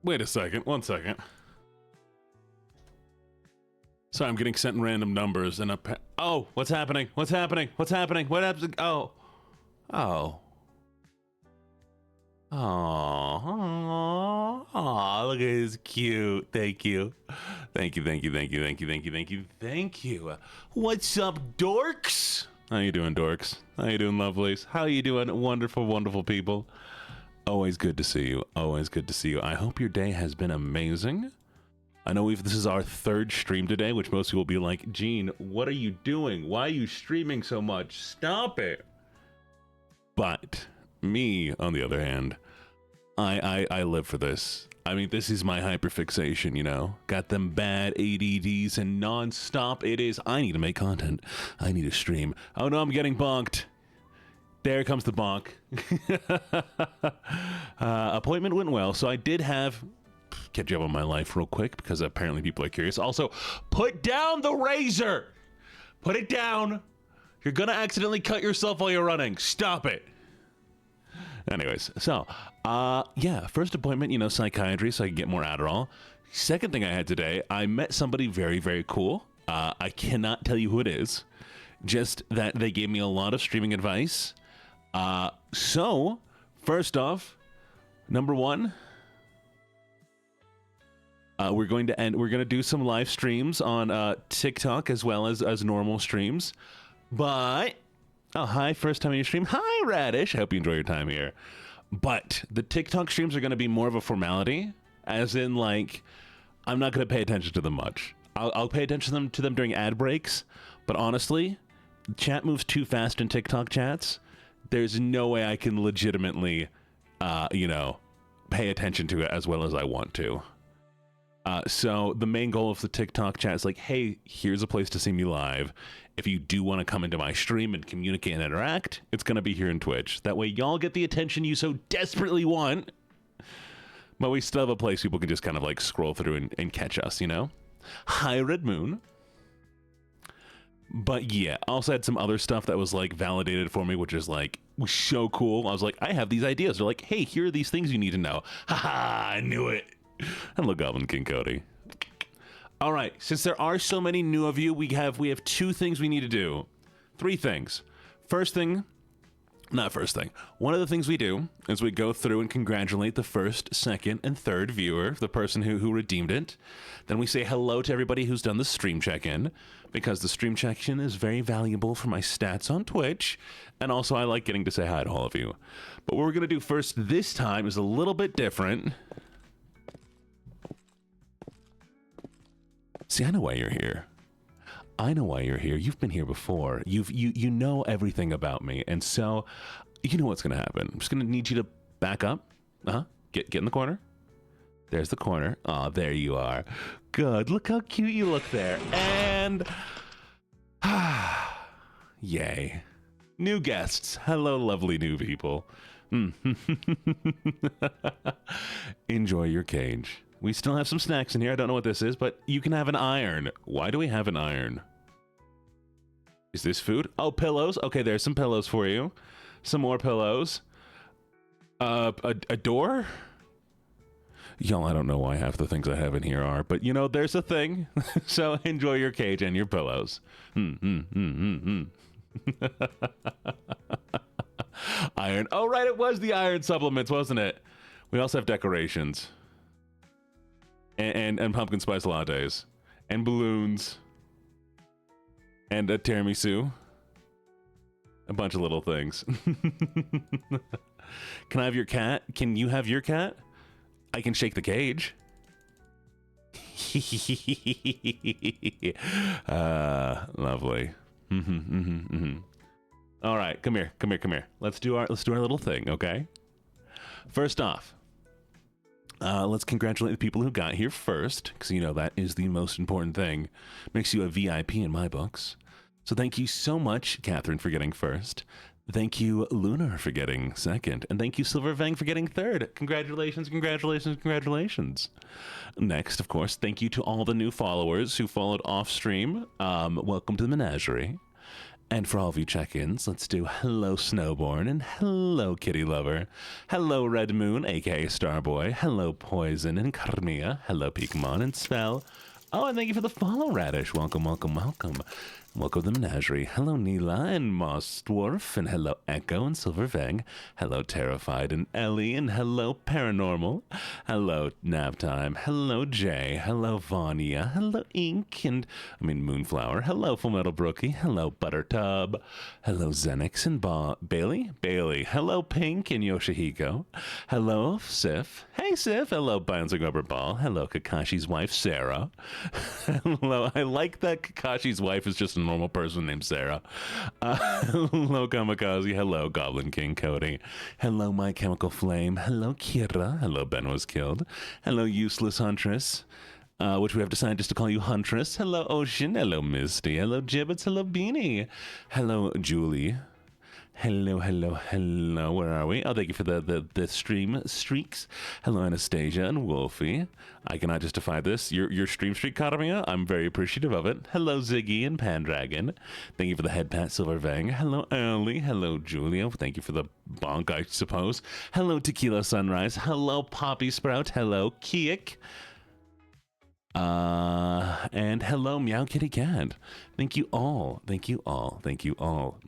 Wait a second. 1 second. Sorry, I'm getting sent random numbers and oh, what's happening? What's happening? What's happening? What happens? Oh. Oh. Oh, look at this cute. Thank you. Thank you, thank you, thank you, thank you, thank you, thank you, thank you. What's up, dorks? How you doing, dorks? How you doing, lovelies? How you doing, wonderful, wonderful people? Always good to see you. Always good to see you. I hope your day has been amazing. I know this is our third stream today, which most people will be like, Gene, what are you doing? Why are you streaming so much? Stop it. But me, on the other hand, I live for this. I mean, this is my hyperfixation, you know? Got them bad ADDs and non-stop it is. I need to make content. I need to stream. Oh no, I'm getting bonked. There comes the bonk. Appointment went well, so I did have... catch up on my life real quick because apparently people are curious. Also, put down the razor. Put it down. You're gonna accidentally cut yourself while you're running. Stop it. Anyways, so yeah, first appointment, you know, psychiatry, so I can get more Adderall. Second thing I had today, I met somebody very, very cool. I cannot tell you who it is, just that they gave me a lot of streaming advice. So first off, number one, we're going to do some live streams on TikTok as well as normal streams. But oh, hi, first time in your stream. Hi, Radish. I hope you enjoy your time here. But the TikTok streams are going to be more of a formality, as in, like, I'm not going to pay attention to them much. I'll pay attention to them during ad breaks, but honestly, chat moves too fast in TikTok chats. There's no way I can legitimately, you know, pay attention to it as well as I want to. So the main goal of the TikTok chat is like, hey, here's a place to see me live. If you do want to come into my stream and communicate and interact, it's going to be here in Twitch. That way y'all get the attention you so desperately want, but we still have a place people can just kind of like scroll through and catch us, you know? Hi, Red Moon. But yeah, I also had some other stuff that was like validated for me, which is like was so cool. I was like, I have these ideas. They're like, hey, here are these things you need to know. Haha, I knew it. Hello, Goblin King Cody. All right, since there are so many new of you, we have two things we need to do. Three things. One of the things we do is we go through and congratulate the first, second, and third viewer, the person who redeemed it. Then we say hello to everybody who's done the stream check-in, because the stream check-in is very valuable for my stats on Twitch, and also I like getting to say hi to all of you. But what we're going to do first this time is a little bit different. See, I know why you're here. I know why you're here. You've been here before. You know everything about me, and so you know what's gonna happen. I'm just gonna need you to back up. Get in the corner. There's the corner. Oh, there you are. Good. Look how cute you look there. And yay. New guests. Hello, lovely new people. Enjoy your cage. We still have some snacks in here. I don't know what this is, but you can have an iron. Why do we have an iron? Is this food? Oh, pillows. Okay, there's some pillows for you. Some more pillows. A door? Y'all, I don't know why half the things I have in here are, but you know, there's a thing. So enjoy your cage and your pillows. Iron. Oh, right, it was the iron supplements, wasn't it? We also have decorations. And pumpkin spice lattes. And balloons. And a tiramisu. A bunch of little things. Can I have your cat? Can you have your cat? I can shake the cage. Lovely. All right, come here. Let's do our little thing, okay? First off, let's congratulate the people who got here first, because you know that is the most important thing. Makes you a VIP in my books. So thank you so much, Catherine, for getting first. Thank you, Lunar, for getting second. And thank you, Silver Vang, for getting third. Congratulations, congratulations, congratulations. Next, of course, thank you to all the new followers who followed off stream. Welcome to the menagerie. And for all of you check-ins, let's do hello Snowborn and hello Kitty Lover. Hello Red Moon, aka Starboy. Hello Poison and Carmia. Hello Pokemon and Spell. Oh, and thank you for the follow, Radish. Welcome, welcome, welcome. Welcome to the Menagerie. Hello Neela and Moss Dwarf, and hello Echo and Silverfang. Hello Terrified and Ellie, and hello Paranormal. Hello Naptime. Hello Jay. Hello Vanya. Hello Ink and Moonflower. Hello Fullmetal Brookie. Hello Buttertub. Hello Zenix and Bailey. Hello Pink and Yoshihiko. Hello Sif. Hey Sif. Hello Bouncing Rubber Ball. Hello Kakashi's wife Sarah. Hello. I like that Kakashi's wife is just a normal person named Sarah. Hello Kamikaze. Hello Goblin King Cody. Hello My Chemical Flame. Hello Kira. Hello Ben Was Killed. Hello Useless Huntress, which we have decided just to call you Huntress. Hello Ocean. Hello Misty. Hello Gibbets. Hello Beanie. Hello Julie. Hello. Where are we? Oh, thank you for the stream streaks. Hello, Anastasia and Wolfie. I cannot justify this. Your stream streak, Katamia. I'm very appreciative of it. Hello, Ziggy and Pandragon. Thank you for the head pat, Silverfang. Hello, Early. Hello, Julia. Thank you for the bonk, I suppose. Hello, Tequila Sunrise. Hello, Poppy Sprout. Hello, Kiek. And hello, Meow Kitty Cat. Thank you all. Thank you all. Thank you all.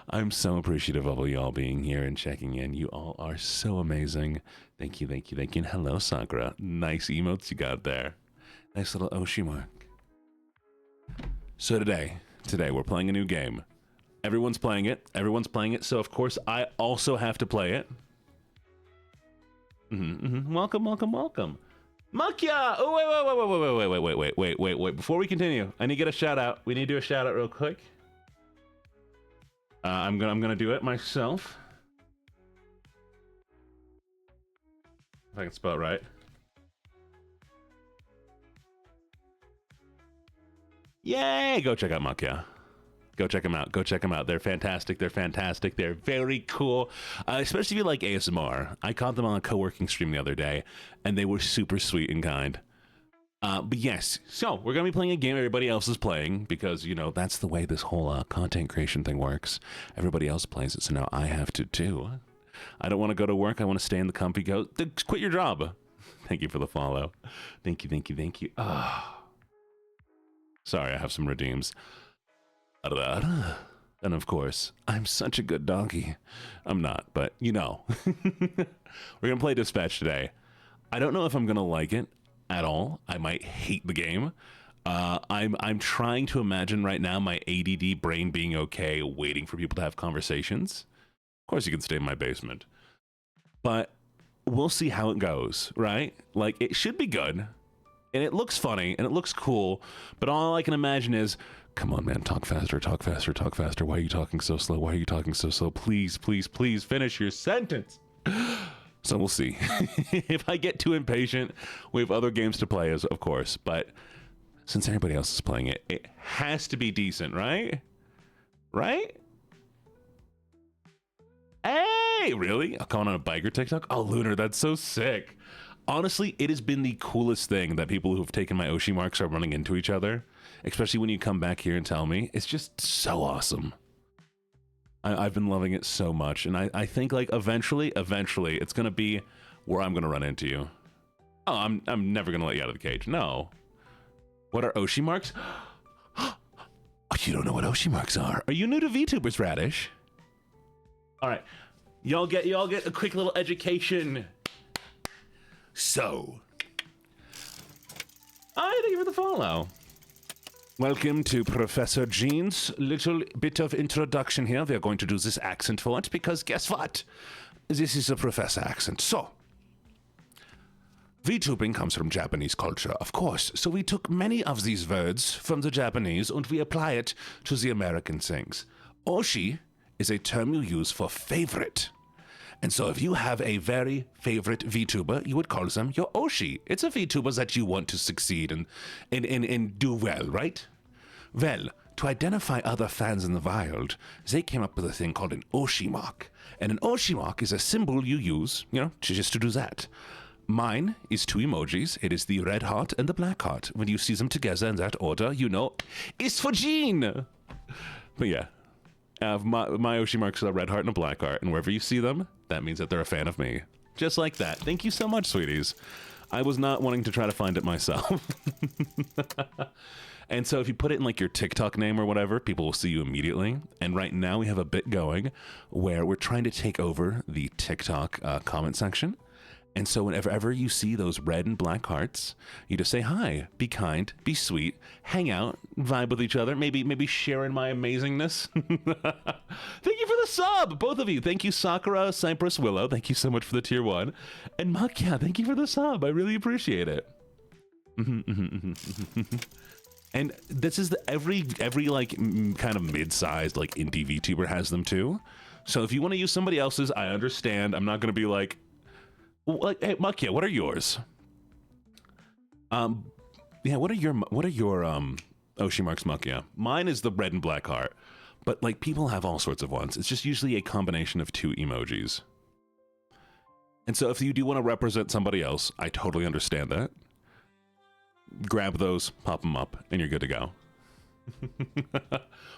I'm so appreciative of all y'all being here and checking in. You all are so amazing. Thank you. And hello, Sakura. Nice emotes you got there. Nice little Oshi mark. So today we're playing a new game. Everyone's playing it. So of course I also have to play it. Welcome. Makia! Oh, wait. Before we continue, I need to get a shout out. We need to do a shout out real quick. I'm gonna do it myself. If I can spell it right. Yay! Go check out Makia. Go check them out. They're fantastic. They're very cool. Especially if you like ASMR. I caught them on a co-working stream the other day, and they were super sweet and kind. But yes, so we're going to be playing a game everybody else is playing, because, you know, that's the way this whole content creation thing works. Everybody else plays it, so now I have to too. I don't want to go to work. I want to stay in the comfy go. Quit your job. Thank you for the follow. Thank you. Oh. Sorry, I have some redeems. And of course, I'm such a good donkey. I'm not, but you know. We're gonna play Dispatch today. I don't know if I'm gonna like it at all. I might hate the game. I'm trying to imagine right now my ADD brain being okay, waiting for people to have conversations. Of course, you can stay in my basement, but we'll see how it goes. Right? Like, it should be good, and it looks funny and it looks cool. But all I can imagine is, come on, man, talk faster. Why are you talking so slow? Please finish your sentence. So we'll see. If I get too impatient, we have other games to play, of course. But since everybody else is playing it, it has to be decent, right? Right? Hey, really? I'm calling on a biker TikTok? Oh, Lunar, that's so sick. Honestly, it has been the coolest thing that people who've taken my Oshi marks are running into each other. Especially when you come back here and tell me. It's just so awesome. I've been loving it so much. And I think, like, eventually, it's going to be where I'm going to run into you. Oh, I'm never going to let you out of the cage. No. What are Oshi marks? Oh, you don't know what Oshi marks are. Are you new to VTubers, Radish? All right. Y'all get a quick little education. So. Thank you for the follow. Welcome to Professor Jean's little bit of introduction here. We are going to do this accent for it, because guess what? This is a professor accent. So, VTubing comes from Japanese culture, of course. So we took many of these words from the Japanese and we apply it to the American things. Oshi is a term you use for favorite. And so if you have a very favorite VTuber, you would call them your Oshi. It's a VTuber that you want to succeed and do well, right? Well, to identify other fans in the wild, they came up with a thing called an Oshi mark. And an Oshi mark is a symbol you use, just to do that. Mine is two emojis. It is the red heart and the black heart. When you see them together in that order, you know it's for Gene. But yeah, my Oshi marks a red heart and a black heart, and wherever you see them, that means that they're a fan of me. Just like that. Thank you so much, sweeties. I was not wanting to try to find it myself. And so if you put it in like your TikTok name or whatever, people will see you immediately. And right now we have a bit going where we're trying to take over the TikTok comment section. And so whenever you see those red and black hearts, you just say hi, be kind, be sweet, hang out, vibe with each other, maybe share in my amazingness. Thank you for the sub, both of you. Thank you, Sakura, Cypress, Willow. Thank you so much for the tier 1. And Makya, thank you for the sub. I really appreciate it. And this is every like kind of mid-sized like indie VTuber has them too. So if you want to use somebody else's, I understand. I'm not going to be like, hey, Makya, what are yours? Yeah, what are your Oshi marks, Makya? Mine is the red and black heart, but like people have all sorts of ones. It's just usually a combination of two emojis. And so if you do want to represent somebody else, I totally understand that. Grab those, pop them up, and you're good to go.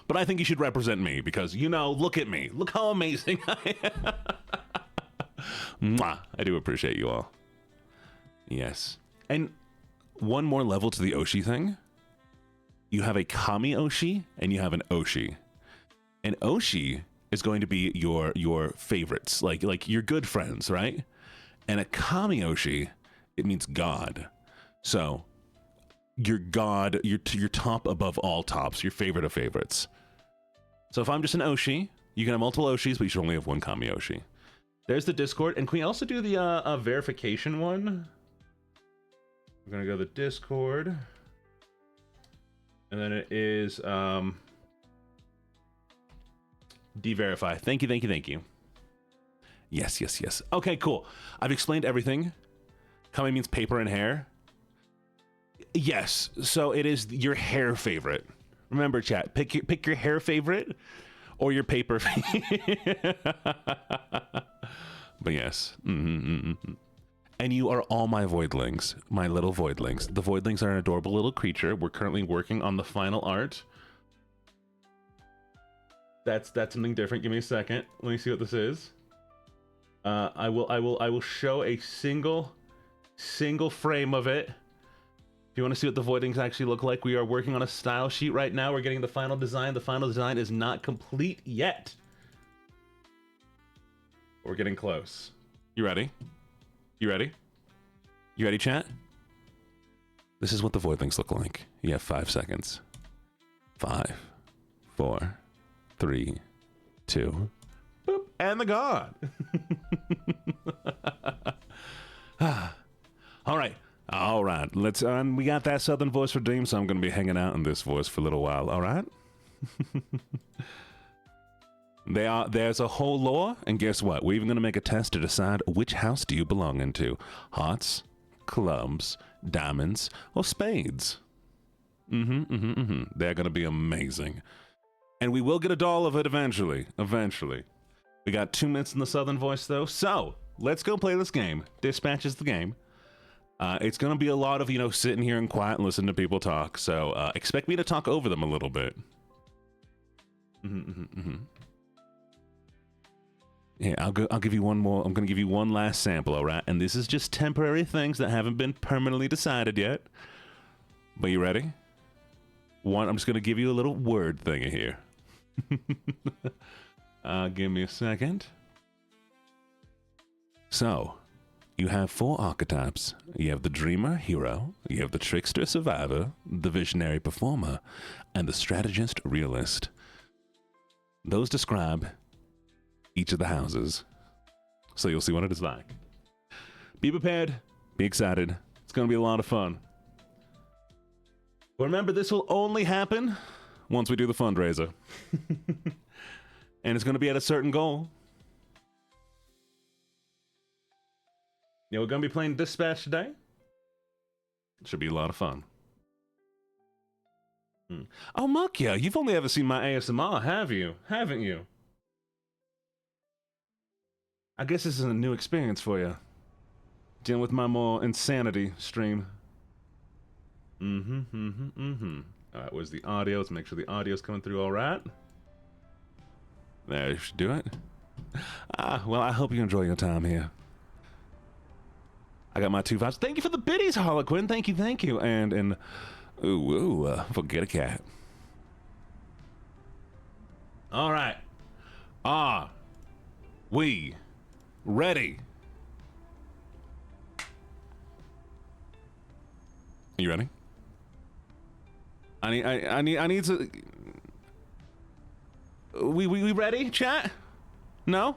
But I think you should represent me because, you know, look at me. Look how amazing I am. Mwah. I do appreciate you all. Yes. And one more level to the Oshi thing. You have a Kami Oshi and you have an Oshi. An Oshi is going to be your favorites, like your good friends, right? And a Kami Oshi, it means God. So your God, your top above all tops, your favorite of favorites. So if I'm just an Oshi, you can have multiple Oshis, but you should only have one Kami Oshi. There's the Discord, and can we also do the verification one? We're gonna go to the Discord, and then it is de-verify. Thank you. Yes. Okay, cool. I've explained everything. Kami means paper and hair. Yes, so it is your hair favorite. Remember, chat, pick your hair favorite or your paper favorite. But yes. And you are all my voidlings, my little voidlings. The voidlings are an adorable little creature. We're currently working on the final art. That's something different. Give me a second. Let me see what this is. I will show a single frame of it. If you want to see what the voidlings actually look like, we are working on a style sheet right now. We're getting the final design. The final design is not complete yet. We're getting close. You ready? You ready, chat? This is what the voidlings look like. You have 5 seconds. 5, 4, 3, 2, boop, and the god. All right. Let's. We got that southern voice for Deem, so I'm going to be hanging out in this voice for a little while. All right. There's a whole lore, and guess what? We're even going to make a test to decide which house do you belong into: hearts, clubs, diamonds, or spades. They're going to be amazing, and we will get a doll of it eventually. We got 2 minutes in the southern voice though, so let's go play this game. Dispatch is the game. It's going to be a lot of, sitting here in quiet and listening to people talk. So expect me to talk over them a little bit. Yeah, I'll give you one more. I'm going to give you one last sample, all right? And this is just temporary things that haven't been permanently decided yet. But you ready? I'm just going to give you a little word thingy here. Give me a second. So, you have 4 archetypes. You have the dreamer, hero. You have the trickster, survivor. The visionary, performer. And the strategist, realist. Those describe each of the houses. So you'll see what it is like. Be prepared. Be excited. It's going to be a lot of fun. But remember, this will only happen once we do the fundraiser. And it's going to be at a certain goal. Yeah, we're going to be playing Dispatch today. It should be a lot of fun. Oh, Makya, you've only ever seen my ASMR, have you? Haven't you? I guess this is a new experience for you. Dealing with my more insanity stream. All right, where's the audio? Let's make sure the audio's coming through all right. There, you should do it. Well, I hope you enjoy your time here. I got my 2 vibes. Thank you for the biddies, Harlequin. Thank you. And forget a cat. All right. We ready? You ready? I need to. We ready, chat? No?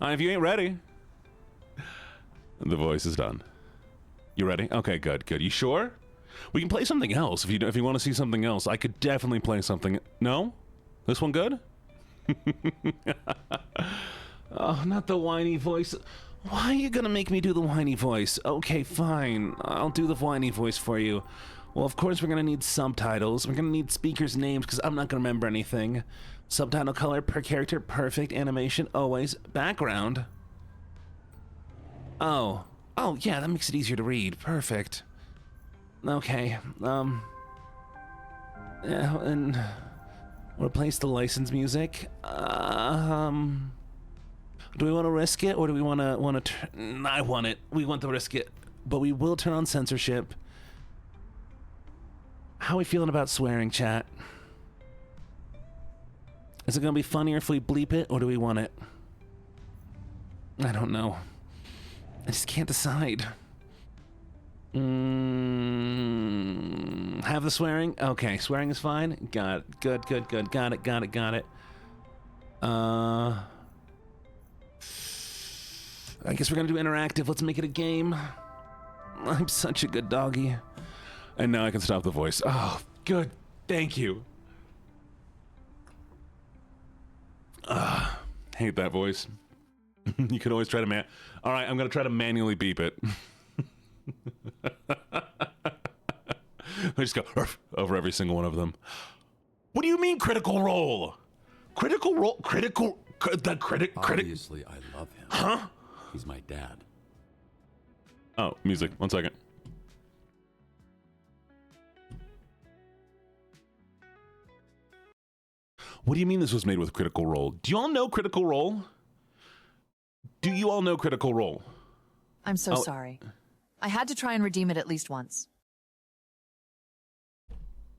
If you ain't ready, the voice is done. You ready? Okay, good. You sure? We can play something else if you want to see something else. I could definitely play something. No? This one good? Oh, not the whiny voice. Why are you gonna make me do the whiny voice? Okay, fine. I'll do the whiny voice for you. Well, of course we're gonna need subtitles. We're gonna need speakers' names because I'm not gonna remember anything. Subtitle color per character, perfect. Animation, always. Background. Oh, yeah, that makes it easier to read. Perfect. Okay, yeah, and replace the license music. Do we want to risk it, or do we want to? I want it. We want to risk it, but we will turn on censorship. How are we feeling about swearing, chat? Is it gonna be funnier if we bleep it, or do we want it? I don't know. I just can't decide. Have the swearing? Okay, swearing is fine. Got it. Good. Got it. I guess we're gonna do interactive. Let's make it a game. I'm such a good doggy. And now I can stop the voice. Oh, good. Thank you. Hate that voice. You can always try to All right, I'm gonna try to manually beep it. I just go over every single one of them. What do you mean critical role? Critical role? Obviously, I love him. Huh? He's my dad. Oh, music. 1 second. What do you mean this was made with Critical Role? Do you all know Critical Role? Do you all know Critical Role? I'm so sorry. I had to try and redeem it at least once.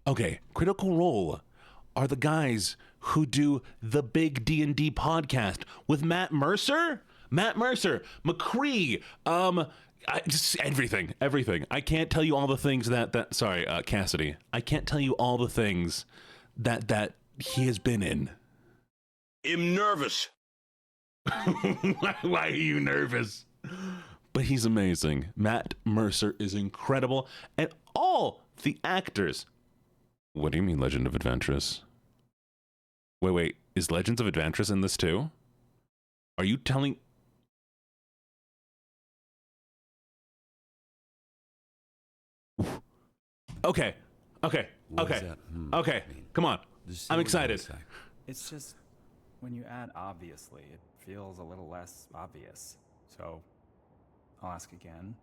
Okay, Critical Role are the guys who do the big D&D podcast with Matt Mercer, McCree, just everything. I can't tell you all the things sorry, Cassidy. I can't tell you all the things that he has been in. I'm nervous. Why are you nervous? But he's amazing. Matt Mercer is incredible. And all the actors. What do you mean Legend of Adventurous? Wait. Is Legends of Adventurous in this too? Are you telling... Okay. Come on. I'm excited. It's just, when you add obviously, it feels a little less obvious. So, I'll ask again.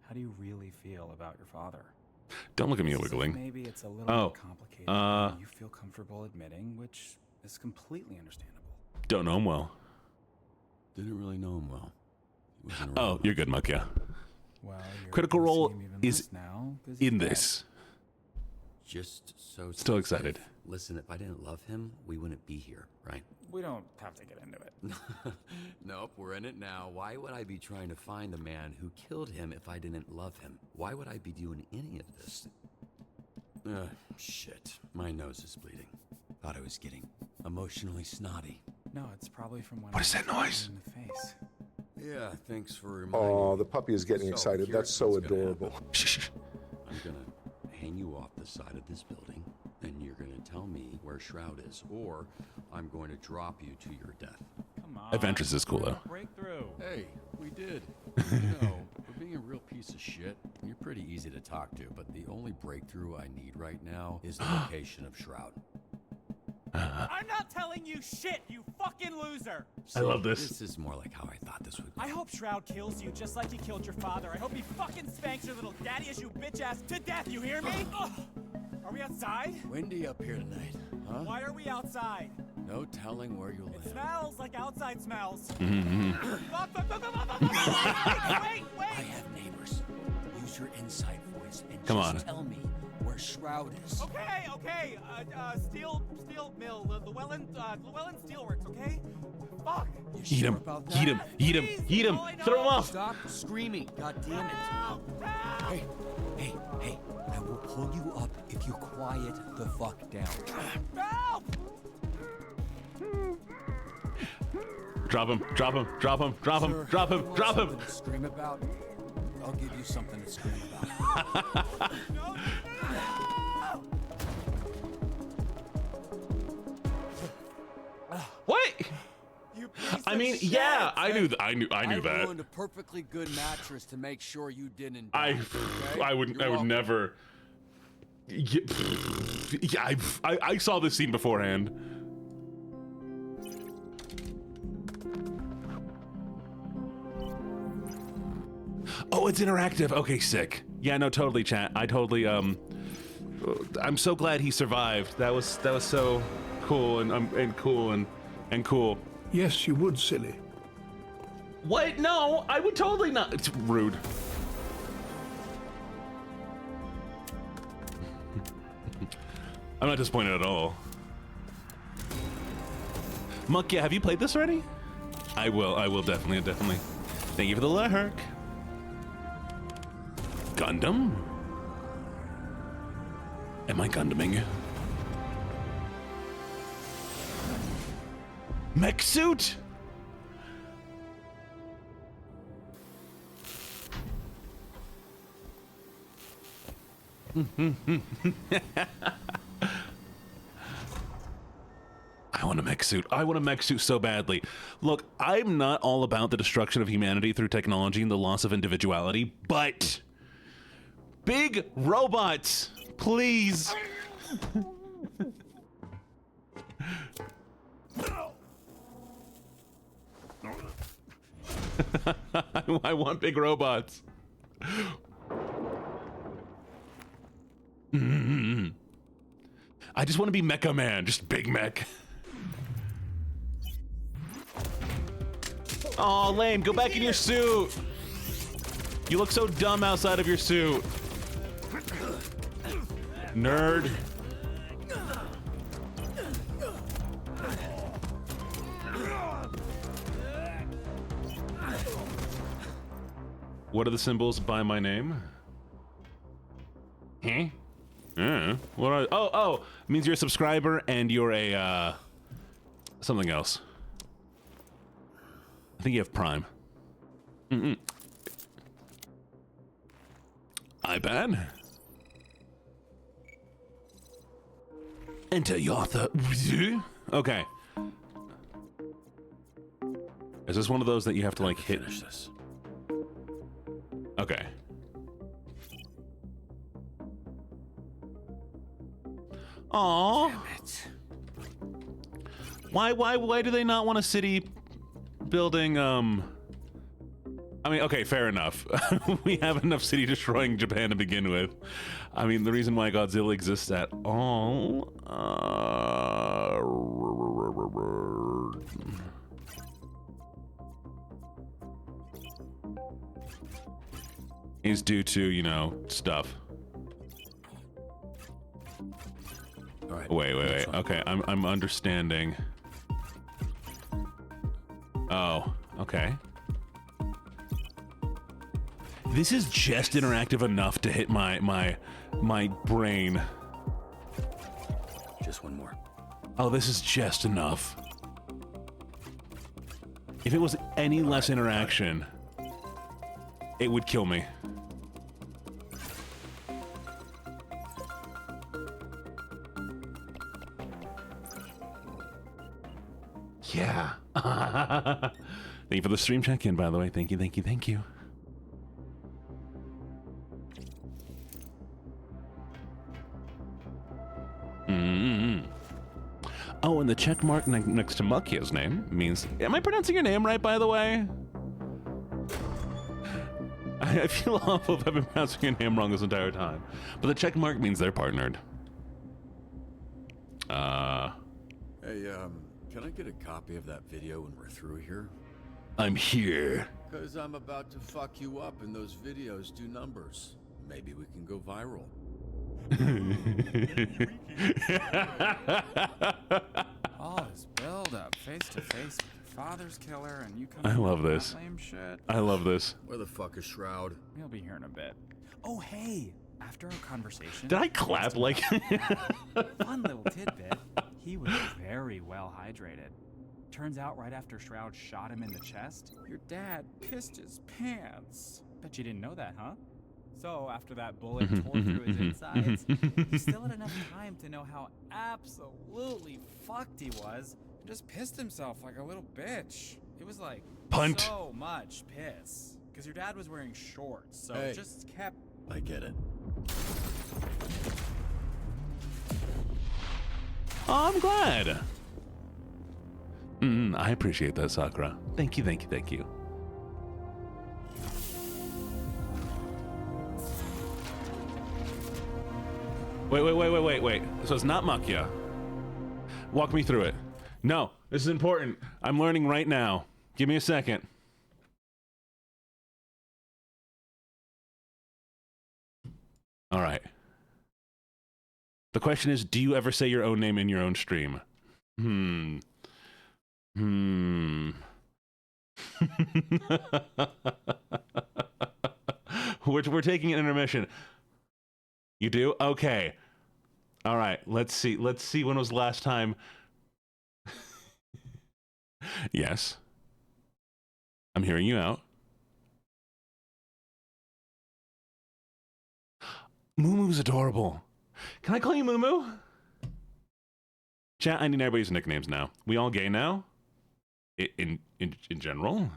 How do you really feel about your father? Don't look at me wiggling. Maybe it's a little more complicated than you feel comfortable admitting, which is completely understandable. Don't know him well. Didn't really know him well. He wasn't around you're good, Muck, yeah. Well, Critical Role is now, in this. Just so still excited. Listen, if I didn't love him, we wouldn't be here, right? We don't have to get into it. Nope, we're in it now. Why would I be trying to find the man who killed him if I didn't love him? Why would I be doing any of this? Shit. My nose is bleeding. Thought I was getting emotionally snotty. No, it's probably from when What is that noise? in the face. Yeah, thanks for reminding me. Oh, the puppy is getting excited. here's That's so what's gonna adorable. happen. I'm gonna hang you off the side of this building, and you're gonna tell me where Shroud is, or I'm going to drop you to your death. Come on. Adventures is cool, though. Breakthrough. Hey, we did. For being a real piece of shit, you're pretty easy to talk to, but the only breakthrough I need right now is the location of Shroud. I'm not telling you shit, you fucking loser! I love this. This is more like how I thought this would be. I hope Shroud kills you just like he killed your father. I hope he fucking spanks your little daddy issue bitch ass to death, you hear me? Are we outside? Windy up here tonight, huh? Why are we outside? No telling where you'll It live. smells like outside smells. Mm-hmm. Wait! I have neighbors. Use your inside voice and Come just on. tell me where Shroud is. Okay. Steel mill, Llewellyn Steelworks, okay? Fuck. You Eat sure him. about that? Eat him. Eat him. Please, Eat him. all I know- Throw him off. Stop screaming, God damn it. Help! Help! Hey, I will pull you up if you quiet the fuck down. Help! Drop him. Drop him. Drop him. Drop him. Sir, Drop you him. want Drop him. something to scream about? I'll give you something to scream about. No! What? You piece I of mean, shit! yeah, I knew I that. ruined a perfectly good mattress to make sure you didn't I die, okay? I would You're welcome. never. Yeah, I saw this scene beforehand. Oh, it's interactive. Okay, sick. Yeah, no, totally, chat. I totally I'm so glad he survived. That was so cool and cool. Yes, you would, silly. What? No, I would totally not. It's rude. I'm not disappointed at all. Muck, yeah, have you played this already? I will definitely. Thank you for the lurk. Gundam? Am I Gundaming? Mech suit? I want a mech suit. I want a mech suit so badly. Look, I'm not all about the destruction of humanity through technology and the loss of individuality, but big robots, please. I want big robots. I just want to be Mecha Man, just big mech. Aw, lame, go back in your suit. You look so dumb outside of your suit. Nerd. What are the symbols by my name? Huh? What are, oh, it means you're a subscriber and you're a, something else. I think you have Prime. iPad. Enter Yotha. Okay. Is this one of those that you have to like hit? Finish this. Okay. Aww. Damn it. Why do they not want a city building, I mean, okay, fair enough. We have enough city destroying Japan to begin with. I mean, the reason why Godzilla exists at all, is due to, you know, stuff. All right. Wait. next one. Okay, I'm understanding. Oh, okay. This is just interactive enough to hit my brain. Just one more. Oh, this is just enough. If it was any less interaction, it would kill me. Yeah. Thank you for the stream check-in, by the way. Thank you. Oh, and the check mark next to Makia's name means... Am I pronouncing your name right, by the way? I feel awful if I've been pronouncing your name wrong this entire time. But the check mark means they're partnered. Hey, can I get a copy of that video when we're through here? I'm here. Because I'm about to fuck you up and those videos do numbers. Maybe we can go viral. All this build up, face to face with your father's killer, and you come. I love this. Lame shit. I love this. Where the fuck is Shroud? He'll be here in a bit. Oh hey! After our conversation, Did I clap like... One little tidbit. He was very well hydrated. Turns out right after Shroud shot him in the chest, your dad pissed his pants. Bet you didn't know that, huh? So after that bullet tore through his insides, he still had enough time to know how absolutely fucked he was and just pissed himself like a little bitch. It was like Punt. so much piss. Because your dad was wearing shorts, so Hey. it just kept... I get it. Oh, I'm glad. I appreciate that, Sakura. Thank you, thank you, thank you. Wait. So it's not Makia. Walk me through it. No, this is important. I'm learning right now. Give me a second. All right. The question is, do you ever say your own name in your own stream? We're taking an intermission. You do? Okay. All right. Let's see. When was the last time? Yes. I'm hearing you out. Moomoo's adorable. Can I call you Moo? Chat, I need everybody's nicknames now. We all gay now? In general?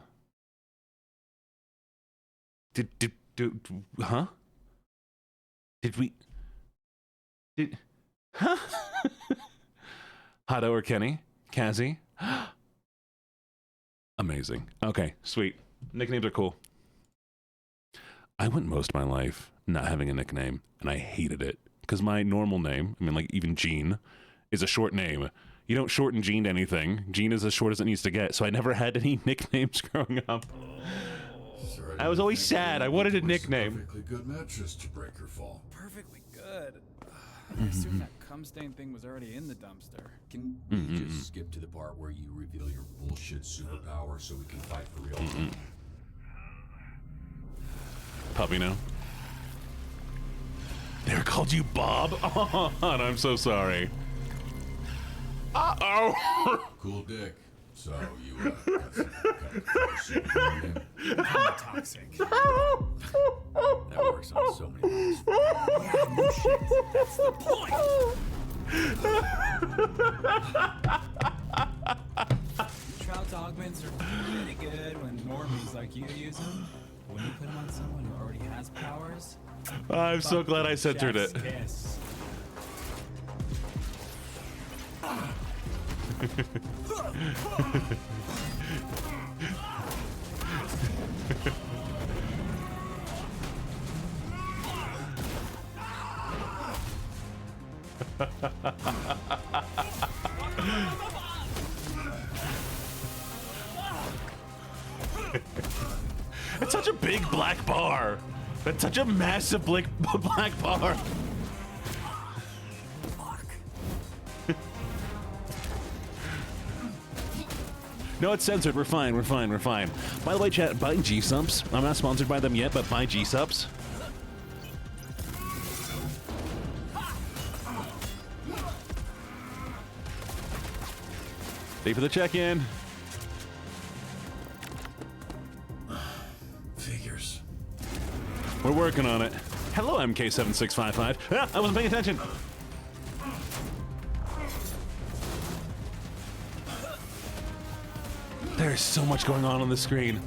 Huh? Huh? Hado or Kenny? Kazzy? Amazing. Okay, sweet. Nicknames are cool. I went most of my life not having a nickname, and I hated it. Because my normal name, I mean, like, even Gene, is a short name. You don't shorten Gene to anything. Gene is as short as it needs to get, so I never had any nicknames growing up. Sorry, I was always sad. I wanted a nickname. Perfectly good mattress to break her fall. Perfectly good. I assume that cum stain thing was already in the dumpster. Can we just skip to the part where you reveal your bullshit superpower so we can fight for real? Puppy now. They called you Bob? Oh, I'm so sorry. Uh-oh. Cool dick. So you got some kind of Toxic. that works on so many levels. Yeah, no shit. That's the point. Shroud's augments are pretty good when normies like you use them. When you put them on someone who already has powers, I'm so glad I censored it. Kiss. It's such a big black bar. That's such a massive black bar. No, it's censored. We're fine. By the way, chat, buy G-Subs. I'm not sponsored by them yet, but buy G-Subs. Stay for the check-in. Figures. We're working on it. Hello, MK7655. Ah, I wasn't paying attention. There's so much going on the screen.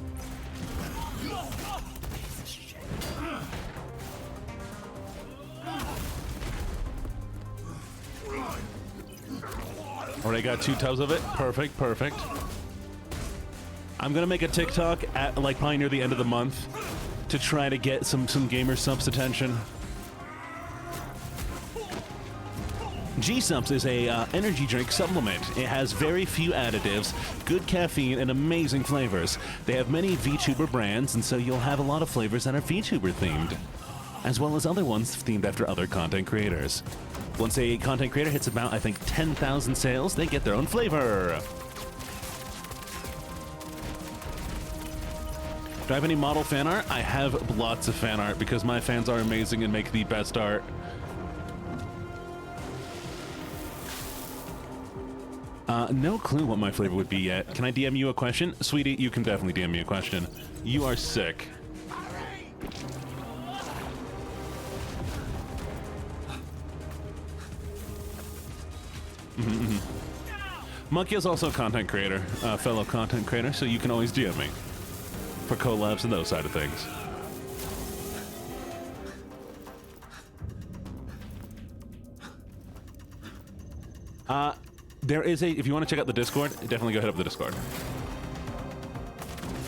Already got 2 tubs of it. Perfect, perfect. I'm gonna make a TikTok at like probably near the end of the month to try to get some gamer subs attention. G-Subs is a energy drink supplement. It has very few additives, good caffeine, and amazing flavors. They have many VTuber brands, and so you'll have a lot of flavors that are VTuber themed, as well as other ones themed after other content creators. Once a content creator hits about, I think, 10,000 sales, they get their own flavor. Do I have any model fan art? I have lots of fan art because my fans are amazing and make the best art. No clue what my flavor would be yet. Can I DM you a question? Sweetie, you can definitely DM me a question. You are sick. Monkey is also a content creator, fellow content creator, so you can always DM me for collabs and those side of things. There is if you want to check out the Discord, definitely go hit up the Discord.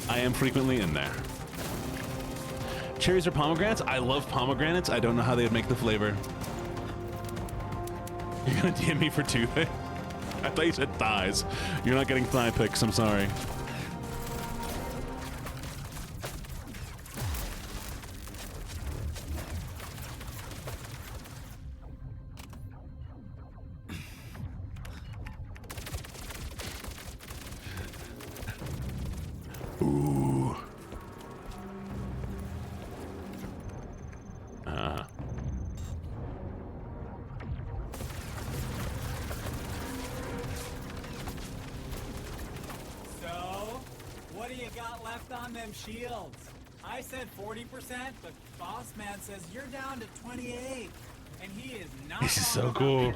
I am frequently in there. Cherries or pomegranates? I love pomegranates. I don't know how they would make the flavor. You're gonna DM me for toothache? I thought you said thighs. You're not getting thigh pics, I'm sorry. Ooh. So, what do you got left on them shields? I said 40%, but Boss Man says you're down to 28, and he is not. This is so cool.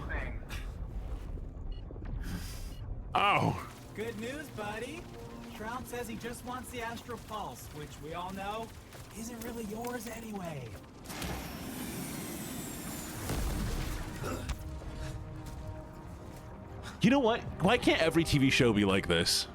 Oh. Good news, buddy. Shroud says he just wants the Astral Pulse, which we all know isn't really yours anyway. You know what? Why can't every TV show be like this?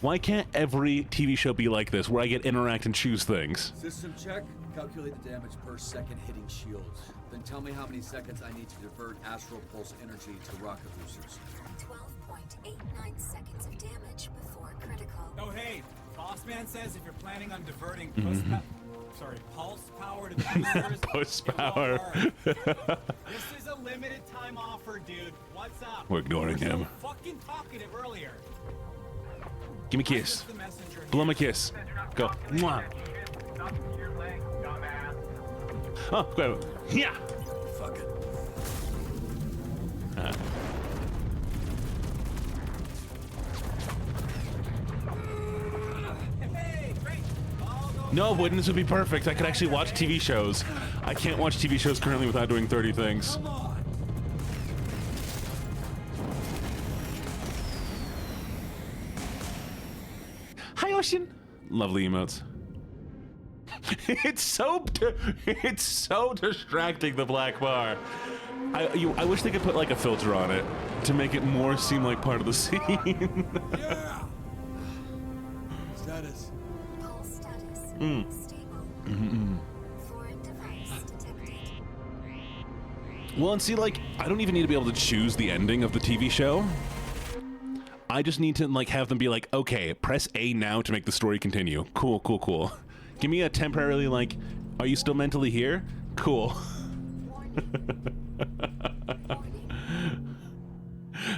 Why can't every TV show be like this, where I get interact and choose things? System check. Calculate the damage per second hitting shields. Then tell me how many seconds I need to divert Astral Pulse energy to rocket boosters. 12.89 seconds of damage before critical. Oh hey, Boss Man says if you're planning on diverting pulse power to the boosters, Pulse it won't power. work. This is a limited time offer, dude. What's up? We're ignoring You were him. so fucking talkative earlier. Give me a I'm kiss. just the messenger Blow here. him a kiss. Go. Mwah. Oh, go. Yeah. Fuck it. Hey, great. All go No, wouldn't this would be perfect? I could actually watch TV shows. I can't watch TV shows currently without doing 30 things. Come on. Hi, Ocean. Lovely emotes. It's so distracting, the black bar. I wish they could put like a filter on it to make it more seem like part of the scene. Yeah. Status. Pulse status. Stable. Foreign device detected. Well, and see, like, I don't even need to be able to choose the ending of the TV show. I just need to like have them be like, okay, press A now to make the story continue. Cool, cool, cool. Give me a temporarily like, are you still mentally here? Cool.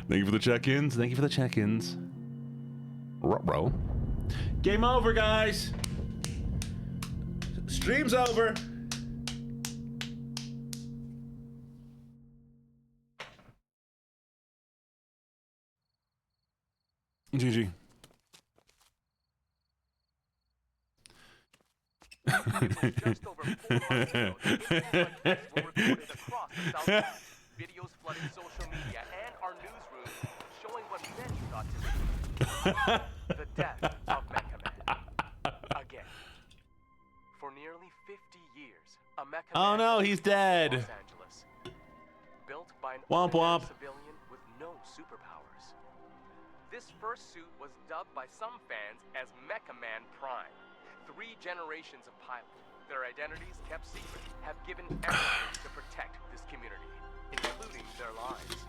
Thank you for the check-ins. Thank you for the check-ins. Ruh-roh. Game over, guys. Stream's over. GG. Just over 4 months ago, the internet protests were reported across the Southeast. Videos flooded social media and our newsroom, showing what many thought to be the death of Mecha Man. Again. For nearly 50 years, a Mecha Oh Man no, has he's been dead. in Los Angeles. Built by an Womp ordinary womp. civilian with no superpowers. This first suit was dubbed by some fans as Mecha Man Prime. 3 generations of pilots, their identities kept secret, have given everything to protect this community, including their lives.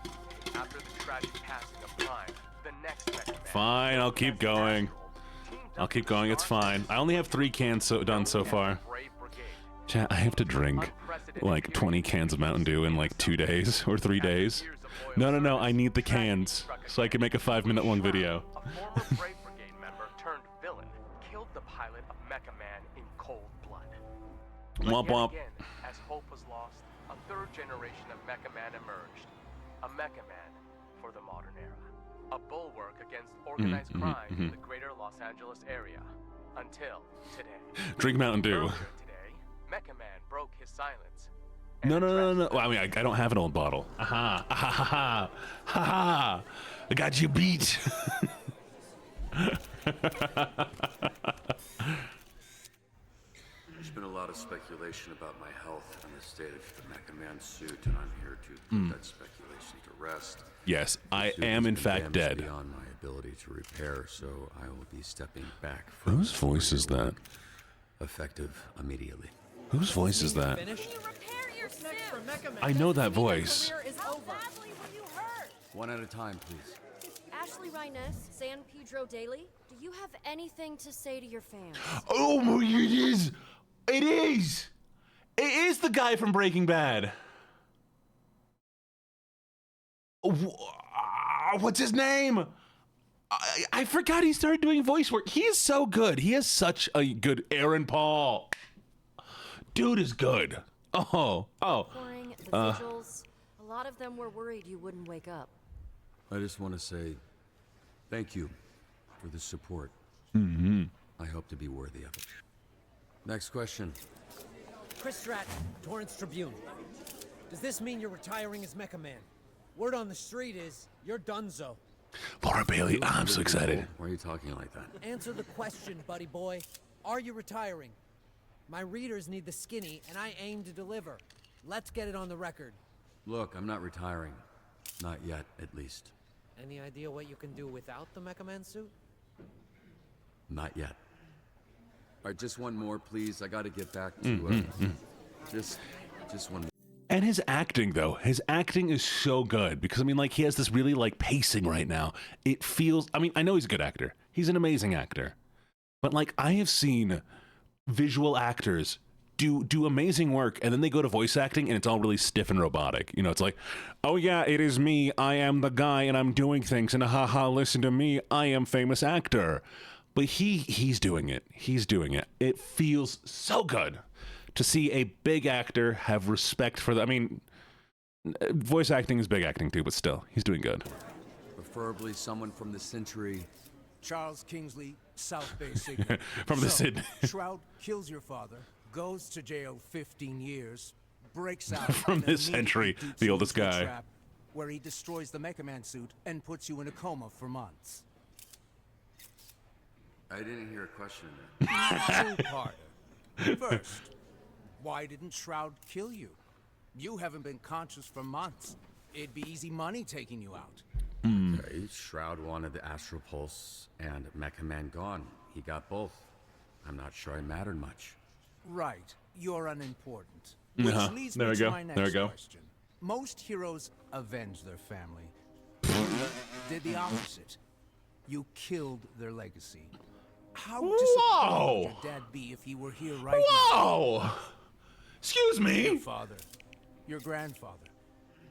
After the tragic passing of Prime, the next Mecha Man... Fine, I'll keep going. I'll keep going, it's fine. I only have 3 cans done so far. Chat, I have to drink like 20 cans of Mountain Dew in like 2 days or 3 days. No, I need the cans so I can make a 5-minute long video. A former Brave Brigade member turned villain killed the pilot of Mecha Man in cold blood. Womp But womp. yet again, as hope was lost, a 3rd generation of Mecha Man emerged. A Mecha Man for the modern era. A bulwark against organized crime in the greater Los Angeles area. Until today. Drink Mountain Dew. Earlier today, Mecha Man broke his silence. No. Well, I mean, I don't have an old bottle. Aha. I got you beat. There's been a lot of speculation about my health and the state of the Mecha Man suit, and I'm here to put that speculation to rest. Yes, I The suit am has in been fact damaged dead. beyond my ability to repair, so I will be stepping back. Whose voice is that? Effective immediately. Whose voice is that? Can you repair your suit? I know that voice. How badly were you hurt? One at a time, please. Ashley Rhiness, San Pedro Daily, do you have anything to say to your fans? Oh my, it is. It is. It is the guy from Breaking Bad. What's his name? I forgot he started doing voice work. He is so good. He has such a good Aaron Paul. Dude is good. Oh. Pouring the vigils, a lot of them were worried you wouldn't wake up. I just want to say thank you for the support. I hope to be worthy of it. Next question. Chris Stratton, Torrance Tribune. Does this mean you're retiring as Mecha Man? Word on the street is you're donezo. Laura Bailey, I'm so excited. Why are you talking like that? Answer the question, buddy boy. Are you retiring? My readers need the skinny, and I aim to deliver. Let's get it on the record. Look, I'm not retiring. Not yet, at least. Any idea what you can do without the Mecha Man suit? Not yet. All right, just one more, please. I got to get back to just one more. And his acting, though, his acting is so good because, I mean, like, he has this really, like, pacing right now. It feels, I mean, I know he's a good actor. He's an amazing actor. But, like, I have seen visual actors do amazing work, and then they go to voice acting, and it's all really stiff and robotic. You know, it's like, oh, yeah, it is me. I am the guy, and I'm doing things, and haha, listen to me. I am famous actor. But he's doing it. He's doing it. It feels so good to see a big actor have respect for the, I mean, voice acting is big acting too, but still, he's doing good. Preferably someone from the Century. Charles Kingsley, South Bay Signal. From the Sydney. Shroud kills your father, goes to jail 15 years, breaks out From and this century, immediately the oldest dupes the guy. trap, where he destroys the Mecha Man suit and puts you in a coma for months. I didn't hear a question in there. Two-parter. First, why didn't Shroud kill you? You haven't been conscious for months. It'd be easy money taking you out. Okay, Shroud wanted the Astral Pulse and Mecha Man gone. He got both. I'm not sure I mattered much. Right. You're unimportant. Which leads There me we to go. my next There we go. question. Most heroes avenge their family. Did the opposite. You killed their legacy. How disappointed would your dad be if he were here right now? Whoa! Excuse Your me? father, your grandfather.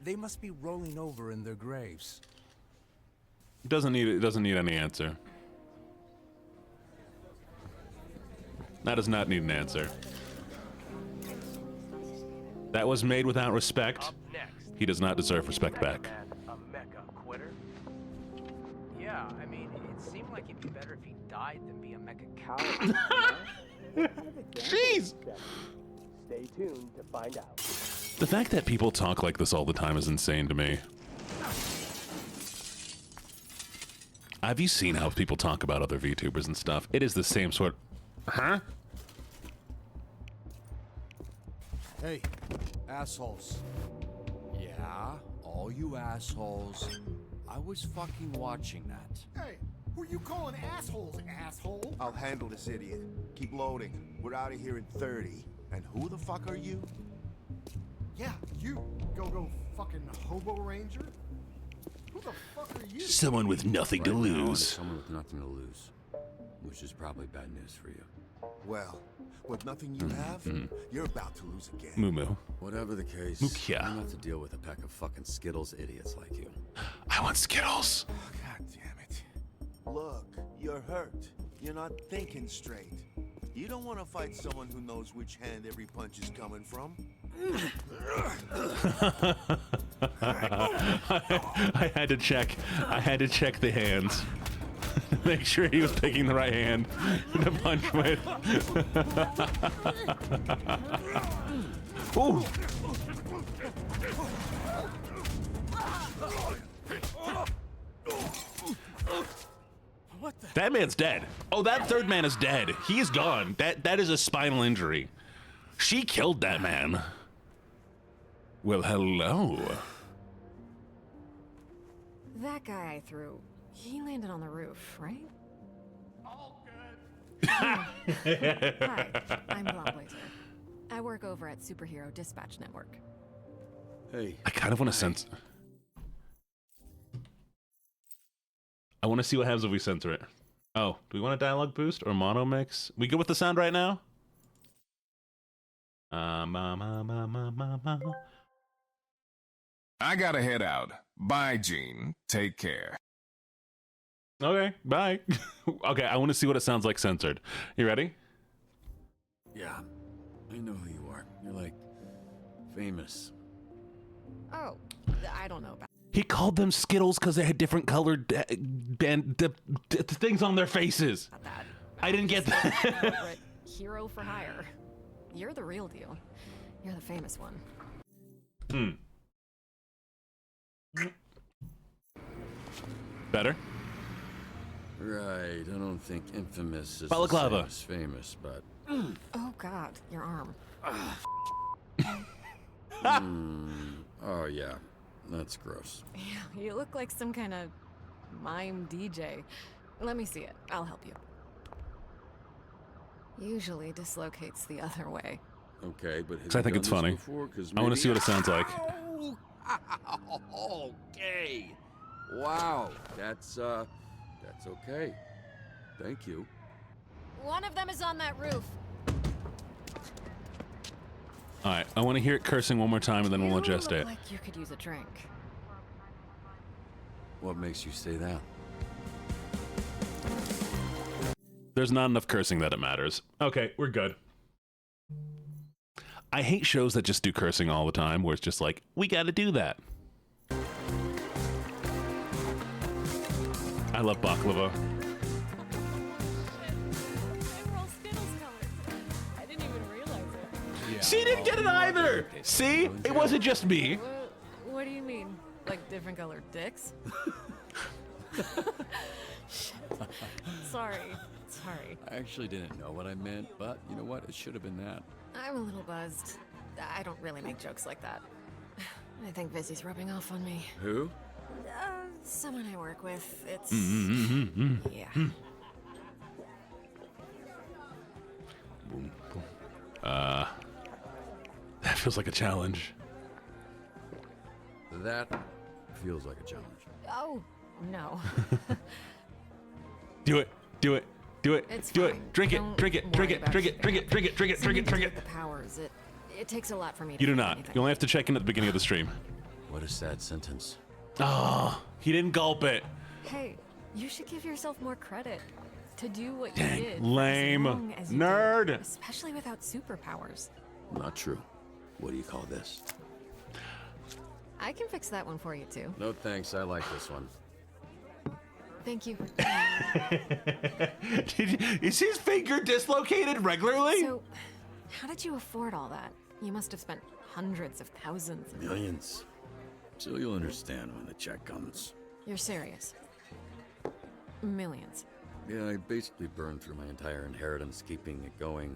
They must be rolling over in their graves. It doesn't need any answer. That does not need an answer. That was made without respect. Up next, He does not deserve respect back. a mecha quitter. Yeah, I mean, it seemed like it'd be better if he died than be a mecha coward. Jeez! Stay tuned to find out. The fact that people talk like this all the time is insane to me. Have you seen how people talk about other VTubers and stuff? It is the same sort. Huh? Hey, assholes. Yeah, all you assholes. I was fucking watching that. Hey, who you calling assholes, asshole? I'll handle this idiot. Keep loading. We're out of here in 30. And who the fuck are you? Yeah, you. Go fucking hobo ranger? Who the fuck are you? Someone with nothing to Right now, I'm lose. someone with nothing to lose. Which is probably bad news for you. Well, with nothing you have, you're about to lose again. Moo. Whatever the case, Mukia. I'm not to deal with a pack of fucking Skittles idiots like you. I want Skittles. God damn it. Look, you're hurt. You're not thinking straight. You don't want to fight someone who knows which hand every punch is coming from. I had to check. I had to check the hands. Make sure he was picking the right hand to punch with. Ooh. That man's dead. Oh, that third man is dead. He's gone. That is a spinal injury. She killed that man. Well, hello. That guy I threw, he landed on the roof, right? Hi, I'm Blonde I work over at Superhero Dispatch Network. Hey. I kind of want to sense. I want to see what happens if we censor it. Oh, do we want a dialogue boost or mono mix? We good with the sound right now? I gotta head out. Bye, Gene. Take care. Okay, bye. Okay, I want to see what it sounds like censored. You ready? Yeah, I know who you are. You're like famous. Oh, I don't know about. He called them Skittles because they had different colored things on their faces. Not that. I didn't get that. Corporate hero for hire. You're the real deal. You're the famous one. Better? Right, I don't think infamous is Balaclava. the same as famous, but... Oh God, your arm. Oh yeah, that's gross. Yeah, you look like some kind of mime DJ. Let me see it. I'll help you. Usually dislocates the other way. Okay, but Because I think it's funny. I want to see what it sounds like. Okay. Wow, that's okay. Thank you. One of them is on that roof. All right, I want to hear it cursing one more time, and then we'll adjust You it. look like you could use a drink. What makes you say that? There's not enough cursing that it matters. Okay, we're good. I hate shows that just do cursing all the time, where it's just like, we got to do that. I love baklava. I didn't even realize it. She didn't get it either. See, it wasn't just me. What do you mean? Like different colored dicks? Shit. Sorry. I actually didn't know what I meant, but you know what? It should have been that. I'm a little buzzed. I don't really make jokes like that. I think Vizzy's rubbing off on me. Who? Someone I work with. It's... Yeah. That feels like a challenge. That feels like a challenge. Oh, no. Do it. Do it. Do it. It's do fine. it. Drink it. Don't Drink it. Drink worry it. about Drink it. Drink it. Drink it. Drink it. Drink it. Drink it. The powers. It takes a lot for me to You do do not. anything. You only have to check in at the beginning of the stream. What a sad sentence. Oh, he didn't gulp it. Hey, you should give yourself more credit to do what Dang, you did. lame. as long as you Nerd. did, especially without superpowers. Not true. What do you call this? I can fix that one for you too. No thanks, I like this one. Thank you. Is his finger dislocated regularly? So, how did you afford all that? You must have spent hundreds of thousands. Millions. So you'll understand when the check comes. You're serious? Millions. Yeah, I basically burned through my entire inheritance keeping it going.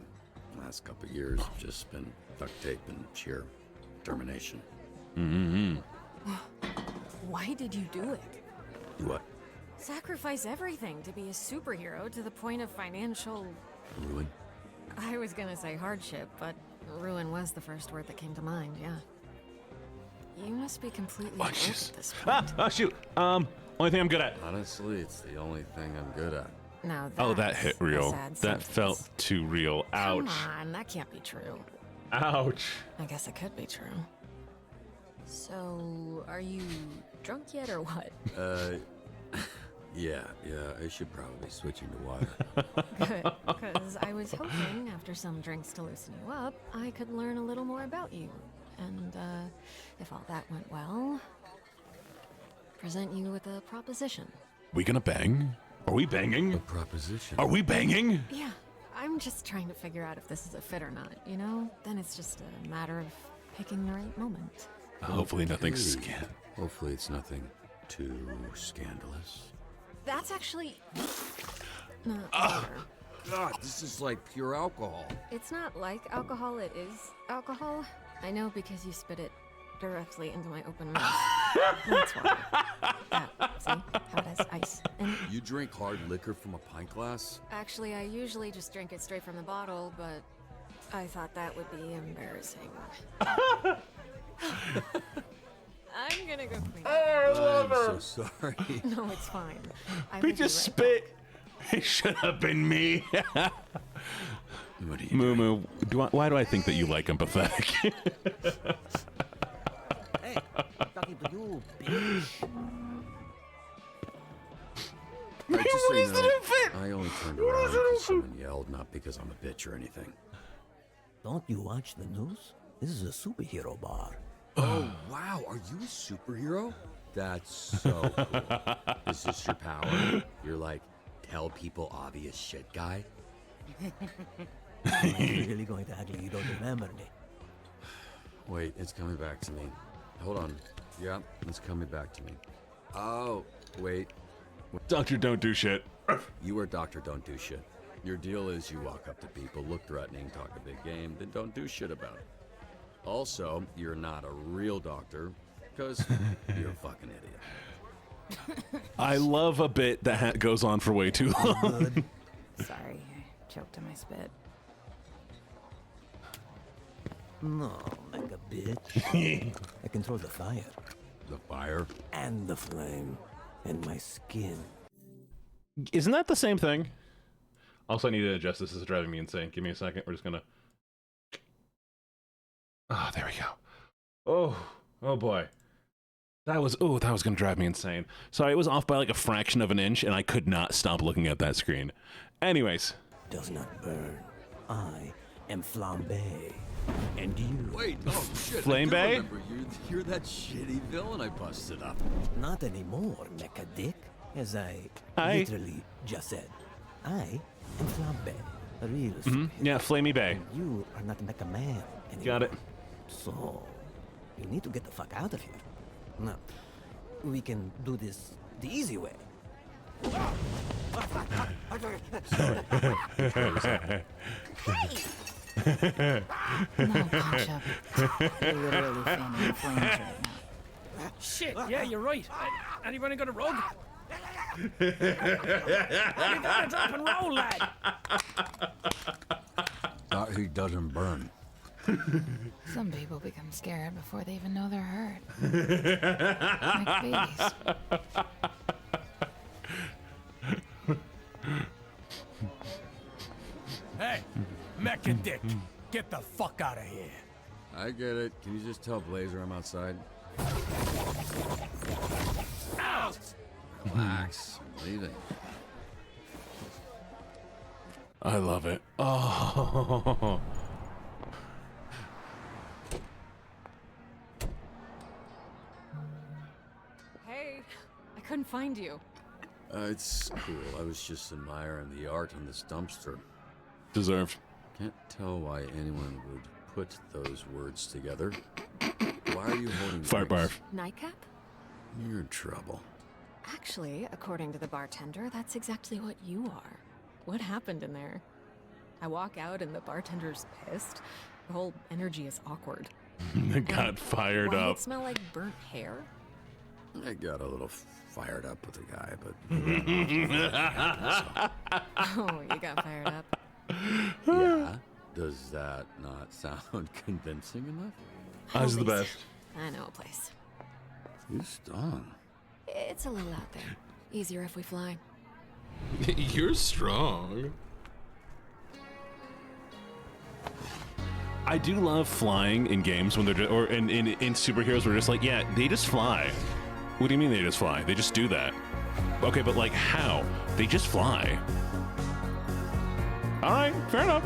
Last couple of years have just been duct tape and sheer determination. Mm-hmm. Why did you do it? Do what? Sacrifice everything to be a superhero to the point of financial... Ruin? I was gonna say hardship, but ruin was the first word that came to mind, yeah. You must be completely broke at this point. Oh, shoot. Only thing I'm good at. Honestly, it's the only thing I'm good at. Now Oh, that hit real. sad That felt too real. Ouch. Come on, that can't be true. Ouch. I guess it could be true. So, are you drunk yet or what? Yeah, I should probably be switching to water. Good, because I was hoping after some drinks to loosen you up, I could learn a little more about you. And, if all that went well, present you with a proposition. We gonna bang? Are we banging? A proposition? Are we banging? Yeah, I'm just trying to figure out if this is a fit or not, you know? Then it's just a matter of picking the right moment. Hopefully nothing Hopefully it's nothing too scandalous. That's actually... not God, this is like pure alcohol. It's not like alcohol, it is alcohol. I know because you spit it directly into my open mouth. That's water. See how it has ice in it? You drink hard liquor from a pint glass? Actually, I usually just drink it straight from the bottle, but I thought that would be embarrassing. I'm gonna go clean. I'm so sorry. No, it's fine. We just spit. It should have been me. What are you Moo Moo, why do I think that you like empathetic? Hey, talking to you, bitch. Right, just so you know, I only turned around because someone yelled, not because I'm a bitch or anything. Don't you watch the news? This is a superhero bar. Oh, wow. Are you a superhero? That's so cool. Is this your power? You're like, tell people obvious shit guy? I'm really going to ugly you don't remember me. Wait, it's coming back to me. Hold on. Yeah, it's coming back to me. Oh, wait. Doctor, don't do shit. You are Doctor Don't Do Shit. Your deal is you walk up to people, look threatening, talk a big game, then don't do shit about it. Also, you're not a real doctor, because you're a fucking idiot. I love a bit that goes on for way too long. Sorry, I choked on my spit. No, like a bitch. I control the fire. The fire? And the flame. And my skin. Isn't that the same thing? Also, I need to adjust this. This is driving me insane. Give me a second. We're just gonna... Ah, there we go. Oh boy. That was gonna drive me insane. Sorry, it was off by like a fraction of an inch, and I could not stop looking at that screen. Anyways. Does not burn. I am Flambe. And you... Wait, oh shit, Flame Bay? You're that shitty villain I busted up. Not anymore, mecha dick. As I literally just said. I am Flambe. A real superhero. Yeah, Flamey Bay. And you are not Mecha Man anymore. Got it. So, you need to get the fuck out of here. Now, we can do this the easy way. No, Poncho. You're literally fanning the flames right now. Shit, yeah, you're right. Anybody got a rug? You gotta drop and roll, lad. He doesn't burn. Some people become scared before they even know they're hurt. Like babies. Hey, Mecha Dick, get the fuck out of here. I get it. Can you just tell Blazer I'm outside? Ow! Relax. I'm leaving. I love it. Oh. Hey, I couldn't find you. It's cool. I was just admiring the art on this dumpster. Deserved. Can't tell why anyone would put those words together. Why are you holding Fart drinks? barf. Nightcap? You're in trouble. Actually, according to the bartender, that's exactly what you are. What happened in there? I walk out and the bartender's pissed. The whole energy is awkward. Got fired Why up. it smell like burnt hair? I got a little fired up with the guy, but... Oh, you got fired up? Yeah? Does that not sound convincing enough? That's the best. I know a place. You strong. It's a little out there. Easier if we fly. You're strong. I do love flying in games when they're or in superheroes. We're just like, yeah, they just fly. What do you mean they just fly? They just do that. Okay, but like how? They just fly. All right, fair enough.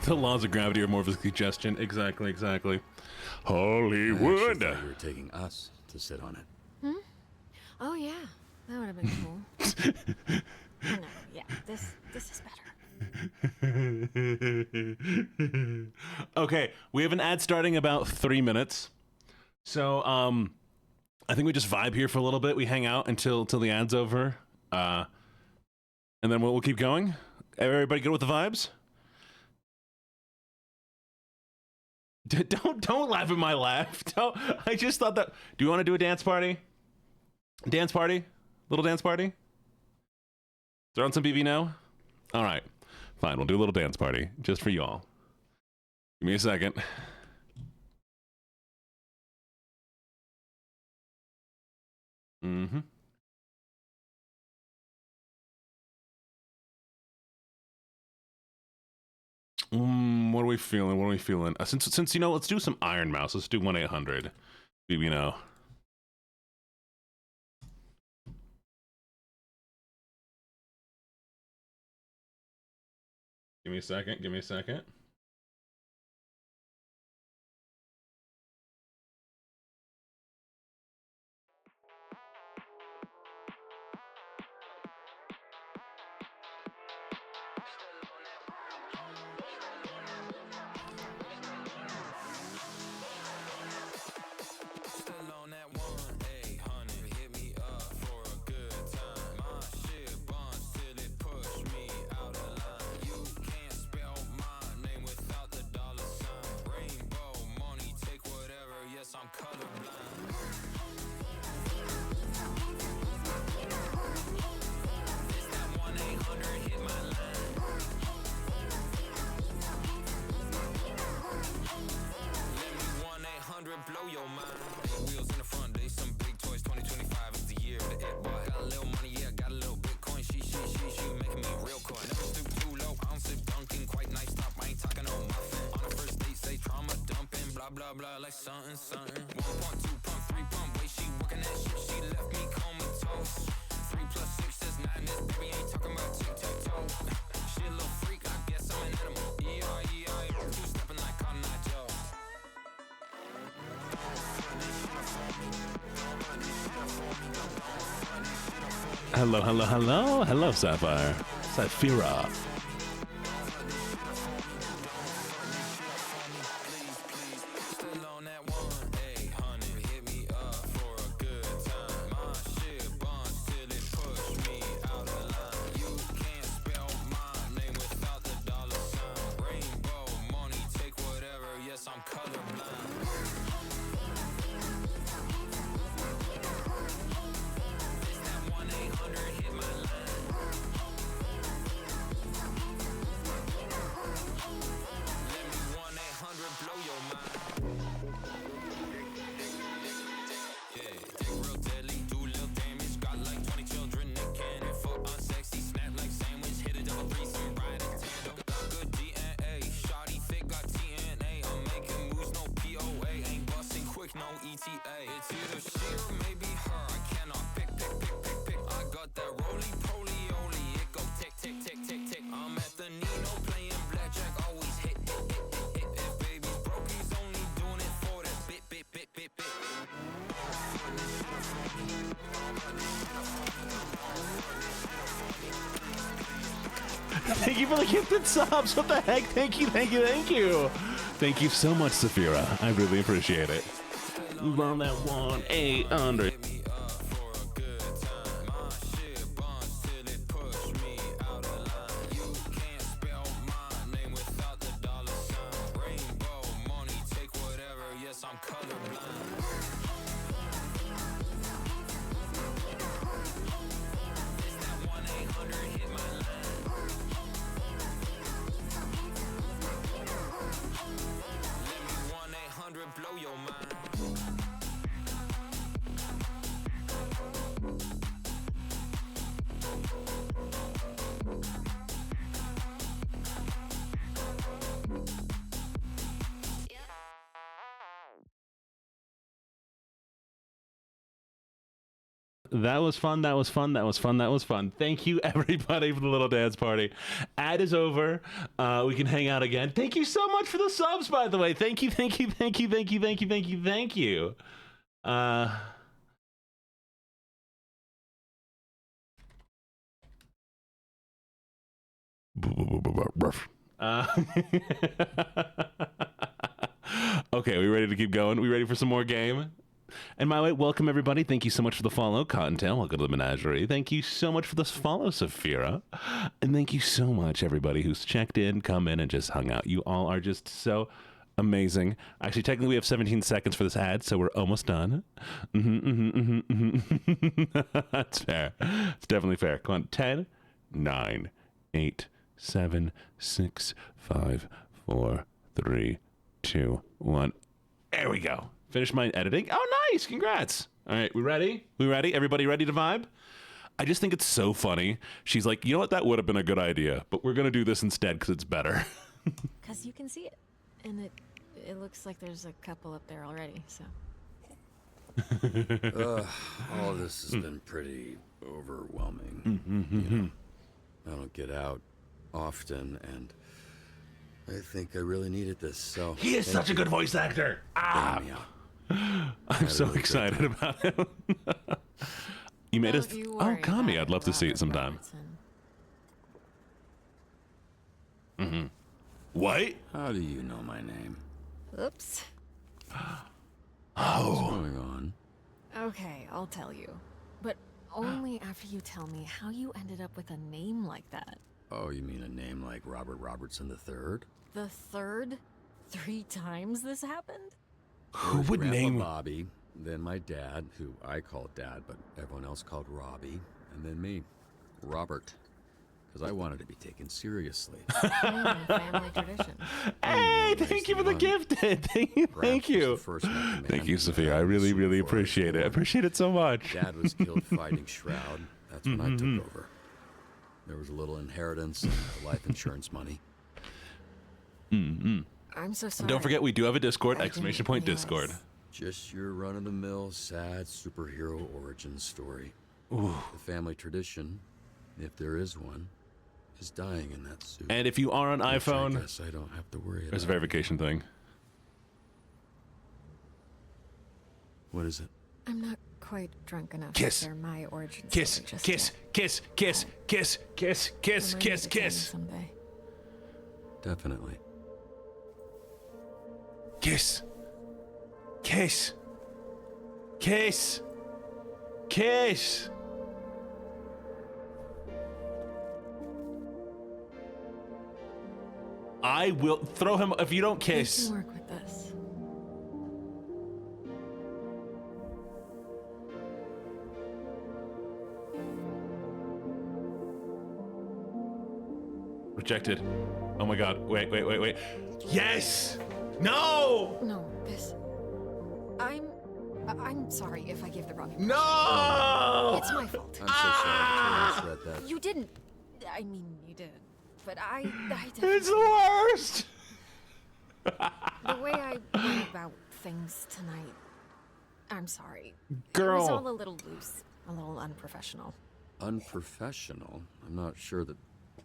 The laws of gravity are more of a suggestion. Exactly. Hollywood. I you were taking us to sit on it. Oh yeah, that would have been cool. Oh, no, yeah, this is better. Okay, we have an ad starting about 3 minutes. So I think we just vibe here for a little bit. We hang out until the ad's over. And then we'll keep going. Everybody good with the vibes? Don't laugh at my laugh. I just thought that. Do you want to do a dance party? Dance party? Little dance party? Throw on some BB now? All right. Fine, we'll do a little dance party just for y'all. Give me a second. Mm-hmm. What are we feeling? Since you know, let's do some Iron Mouse. Let's do 1-800. You know. Give me a second. Blow your mind. Big wheels in the front, they some big toys. 2025 is the year of the it boy. Got a little money, yeah, got a little Bitcoin. She making me real coin. Never stoop too low, I don't sip dunking. Quite nice top, I ain't talking no muffin. On the first date, say trauma dumping. Blah, blah, blah, like something. 1 pump, 2 pump, 3 pump. Way she working that shit, she left me comatose. 3 plus 6 is 9, this baby ain't talking about tic-tac-toe. She a little freak, I guess I'm an animal. Yeah, two-stepping like Cotton Eye Joe. Hello, Sapphire. Sapphira. Thank you for the gifted subs. What the heck? Thank you, thank you, thank you. Thank you so much, Saphira. I really appreciate it. Love that 1-800. Blow your mind. That was fun. That was fun. That was fun. That was fun. Thank you, everybody, for the little dance party. Ad is over. We can hang out again. Thank you so much for the subs, by the way. Thank you, thank you, thank you, thank you, thank you, thank you, thank you. Okay, we ready to keep going? We ready for some more game? And by the way, welcome everybody. Thank you so much for the follow, Cottontail. Welcome to the menagerie. Thank you so much for this follow, Saphira. And thank you so much, everybody who's checked in, come in, and just hung out. You all are just so amazing. Actually, technically, we have 17 seconds for this ad, so we're almost done. That's fair. It's definitely fair. Come on. 10, 9, 8, 7, 6, 5, 4, 3, 2, 1. There we go. Finish my editing. Oh, nice. Congrats. All right. We ready? We ready? Everybody ready to vibe? I just think it's so funny. She's like, you know what? That would have been a good idea, but we're going to do this instead because it's better. Because you can see it. And it looks like there's a couple up there already, so. All of this has been pretty overwhelming. You know, I don't get out often, and I think I really needed this, so... He is such a good voice actor! Ah! I'm so excited about him. You made us... Oh, Kami, I'd love to see it sometime. What? How do you know my name? Oops. What's going on? Okay, I'll tell you. But only after you tell me how you ended up with a name like that. Oh, you mean a name like Robert Robertson III? The third? 3 times this happened? Who would name Bobby, then my dad, who I called Dad, but everyone else called Robbie, and then me, Robert, because I wanted to be taken seriously. Family tradition. Hey, thank you for the gift. Thank you. Thank you. Thank you, Sophia. I really, really appreciate it. I appreciate it so much. Dad was killed fighting Shroud. That's when I took over. There was a little inheritance and life insurance money. I'm so sorry. Don't forget, we do have a Discord, exclamation point Discord. Just your run-of-the-mill, sad superhero origin story. Ooh. The family tradition, if there is one, is dying in that suit. And if you are on iPhone, I guess I don't have to worry about. There's a verification thing. What is it? I'm not quite drunk enough Kiss. to share my origin Kiss, story just kiss, yet. kiss, kiss, kiss, kiss, kiss, I'm ready kiss, to tell you kiss. someday. Definitely. Kiss. Kiss. Kiss. Kiss. I will throw him if you don't kiss. We can work with this. Rejected. Oh my god. Wait, wait, wait, wait. Yes! No! No, this. I'm sorry if I gave the wrong impression. No! It's my fault. I'm so sorry. I read that. You didn't. I mean, you did. But I definitely... It's the worst! The way I went about things tonight, I'm sorry. Girl. It was all a little loose, a little unprofessional. Unprofessional? I'm not sure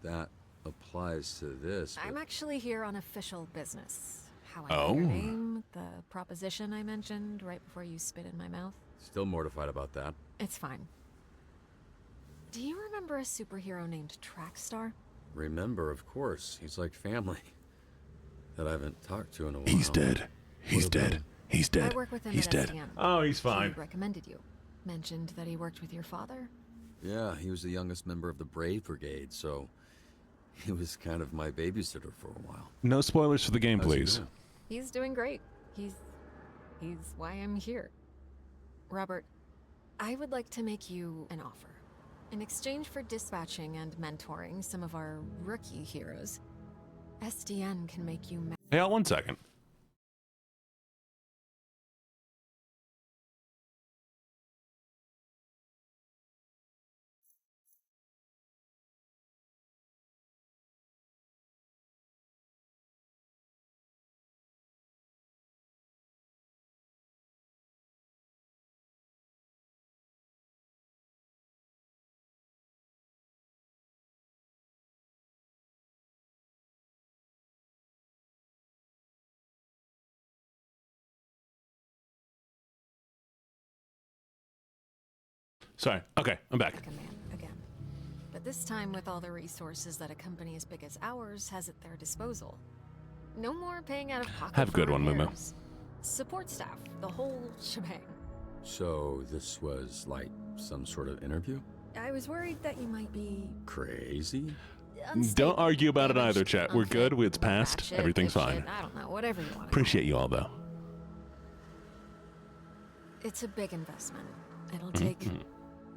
that applies to this. I'm actually here on official business. How I Oh. know your name, the proposition I mentioned right before you spit in my mouth. Still mortified about that. It's fine. Do you remember a superhero named Trackstar? Remember, of course, he's like family that I haven't talked to in a while. He's dead. He's dead. He's dead. I work with him He's at dead. SDN. Oh, he's fine. He recommended you. Mentioned that he worked with your father. Yeah, he was the youngest member of the Brave Brigade, so he was kind of my babysitter for a while. No spoilers for the game, How's he please. doing? He's doing great. He's why I'm here. Robert, I would like to make you an offer. In exchange for dispatching and mentoring some of our rookie heroes, SDN can make you... Hey, 1 second. Sorry. Okay, I'm back. Again. But this time with all the resources that a company as big as ours has at their disposal. No more paying out of pocket. Have a good for one, Momo. repairs. Support staff, the whole shebang. So this was like some sort of interview? I was worried that you might be Crazy? Don't argue about it either, chat. We're good. It's past. batshit, Everything's dipshit, fine. I don't know, whatever you want. Appreciate you all, though. It's a big investment. It'll take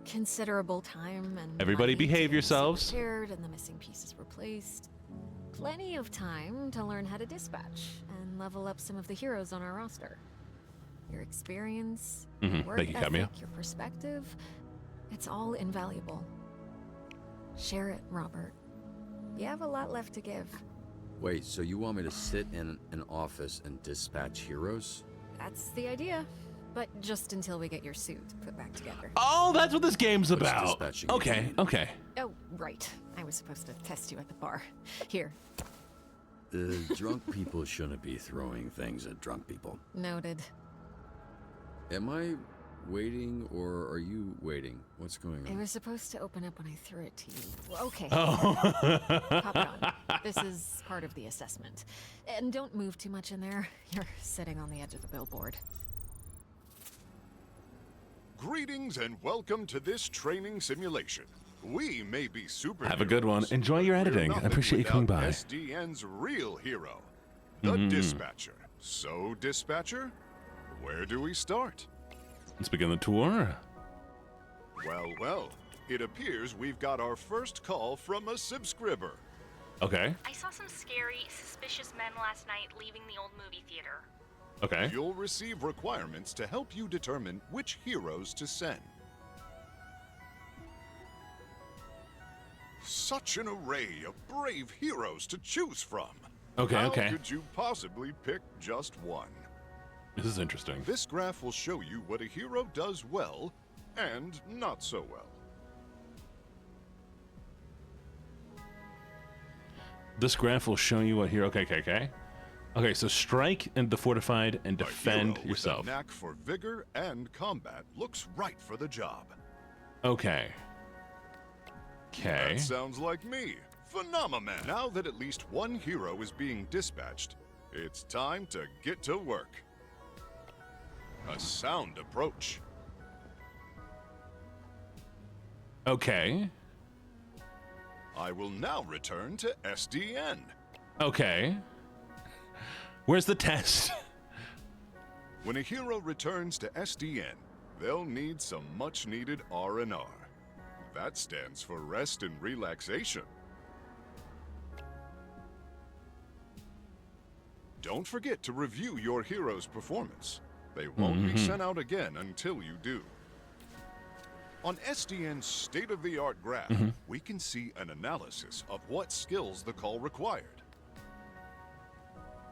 considerable time and Everybody money to behave get yourselves. repaired and the missing pieces replaced. Plenty of time to learn how to dispatch and level up some of the heroes on our roster. Your experience, your work Thank you, Cameo. ethic, your perspective, it's all invaluable. Share it, Robert. You have a lot left to give. Wait, so you want me to sit in an office and dispatch heroes? That's the idea. But just until we get your suit put back together. Oh, that's what this game's What's about. dispatching Okay, mean? okay. Oh, right. I was supposed to test you at the bar. Here. Drunk people shouldn't be throwing things at drunk people. Noted. Am I waiting or are you waiting? What's going It on? was supposed to open up when I threw it to you. Well, okay. Oh. Pop it on. This is part of the assessment. And don't move too much in there. You're sitting on the edge of the billboard. Greetings and welcome to this training simulation. We may be superheroes. Have a good one. Enjoy your editing. I appreciate you coming by. SDN's real hero, the Dispatcher. So, Dispatcher, where do we start? Let's begin the tour. Well, it appears we've got our first call from a subscriber. Okay. I saw some scary, suspicious men last night leaving the old movie theater. Okay. You'll receive requirements to help you determine which heroes to send. Such an array of brave heroes to choose from. Okay, How okay. could you possibly pick just one? This is interesting. This graph will show you what a hero does well and not so well. This graph will show you what here. Okay. Okay, so strike and the fortified and defend A hero yourself. with a knack for vigor and combat looks right for the job. Okay. That sounds like me. Phenomenon. Now that at least one hero is being dispatched, it's time to get to work. A sound approach. Okay. I will now return to SDN. Okay. Where's the test? When a hero returns to SDN, they'll need some much-needed R&R. That stands for rest and relaxation. Don't forget to review your hero's performance. They won't be sent out again until you do. On SDN's state-of-the-art graph, we can see an analysis of what skills the call required.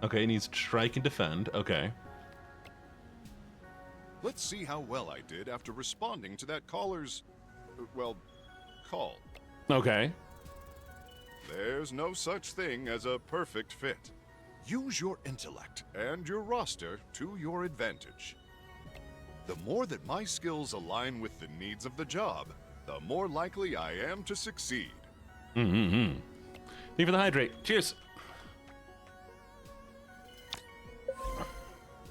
Okay, it needs strike and defend. Okay. Let's see how well I did after responding to that caller's, call. Okay. There's no such thing as a perfect fit. Use your intellect and your roster to your advantage. The more that my skills align with the needs of the job, the more likely I am to succeed. Thank you for the hydrate. Cheers.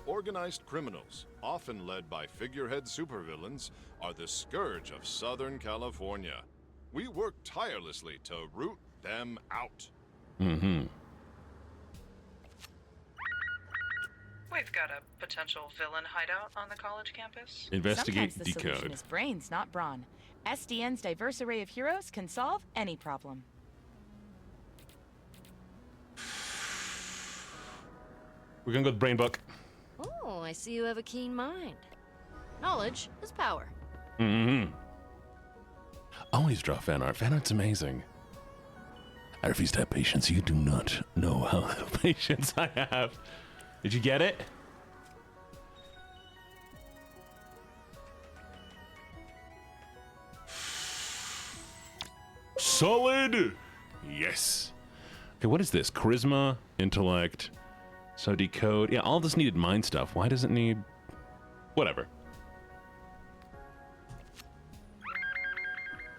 Organized criminals, often led by figurehead supervillains, are the scourge of Southern California. We work tirelessly to root them out. Mm-hmm. We've got a potential villain hideout on the college campus. Investigate, Sometimes the solution decode. is brains, not brawn. SDN's diverse array of heroes can solve any problem. We're gonna go with Brain Book. Oh, I see you have a keen mind. Knowledge is power. Mm-hmm. Always draw fan art. Fan art's amazing. I refuse to have patience. You do not know how little patience I have. Did you get it? Solid! Yes. Okay, what is this? Charisma, intellect, so decode. Yeah, all this needed mind stuff. Why does it need... Whatever.